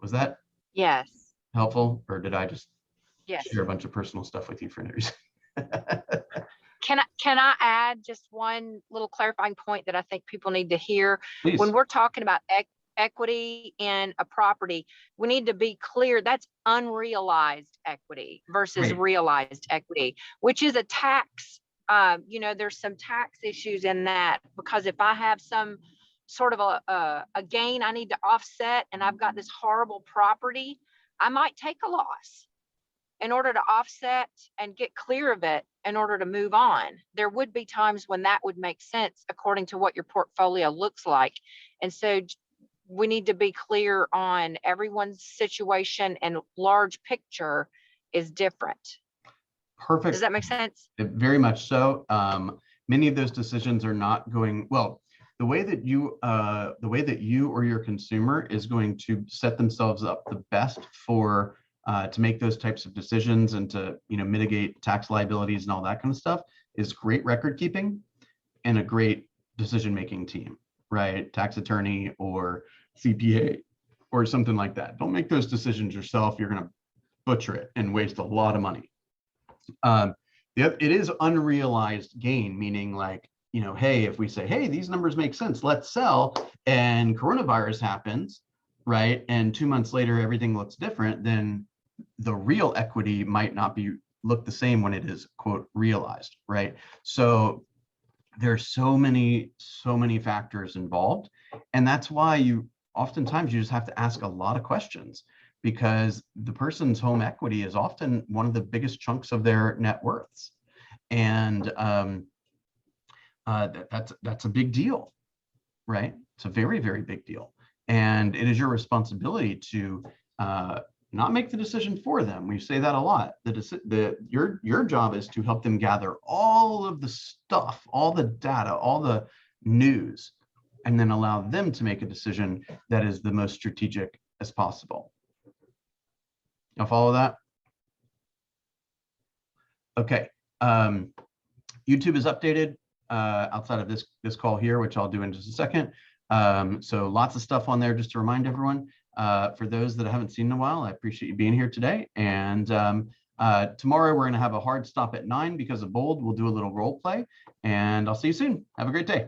Was that Yes, helpful, or did I just yes. share a bunch of personal stuff with you for no reason? Can I add just one little clarifying point that I think people need to hear? Please. When we're talking about equity in a property, we need to be clear that's unrealized equity versus Right. realized equity, which is a tax. There's some tax issues in that, because if I have some sort of a gain I need to offset and I've got this horrible property, I might take a loss in order to offset and get clear of it in order to move on. There would be times when that would make sense according to what your portfolio looks like. And so we need to be clear on everyone's situation, and large picture is different. Perfect. Does that make sense? Very much so. Many of those decisions are not going well. The way that you or your consumer is going to set themselves up the best for to make those types of decisions and to mitigate tax liabilities and all that kind of stuff is great record keeping and a great decision making team, right? Tax attorney or CPA or something like that. Don't make those decisions yourself. You're going to butcher it and waste a lot of money. It is unrealized gain, meaning like, hey, if we say, hey, these numbers make sense, let's sell, and coronavirus happens, right? And 2 months later, everything looks different, then the real equity might not look the same when it is, quote, realized, right? So there's so many factors involved. And that's why oftentimes you just have to ask a lot of questions, because the person's home equity is often one of the biggest chunks of their net worths. And that's a big deal, right? It's a very, very big deal. And it is your responsibility to not make the decision for them. We say that a lot. Your job is to help them gather all of the stuff, all the data, all the news, and then allow them to make a decision that is the most strategic as possible. Y'all follow that? Okay. YouTube is updated outside of this call here, which I'll do in just a second. So lots of stuff on there, just to remind everyone. For those that I haven't seen in a while, I appreciate you being here today. And tomorrow we're going to have a hard stop at 9 because of Bold. We'll do a little role play, and I'll see you soon. Have a great day.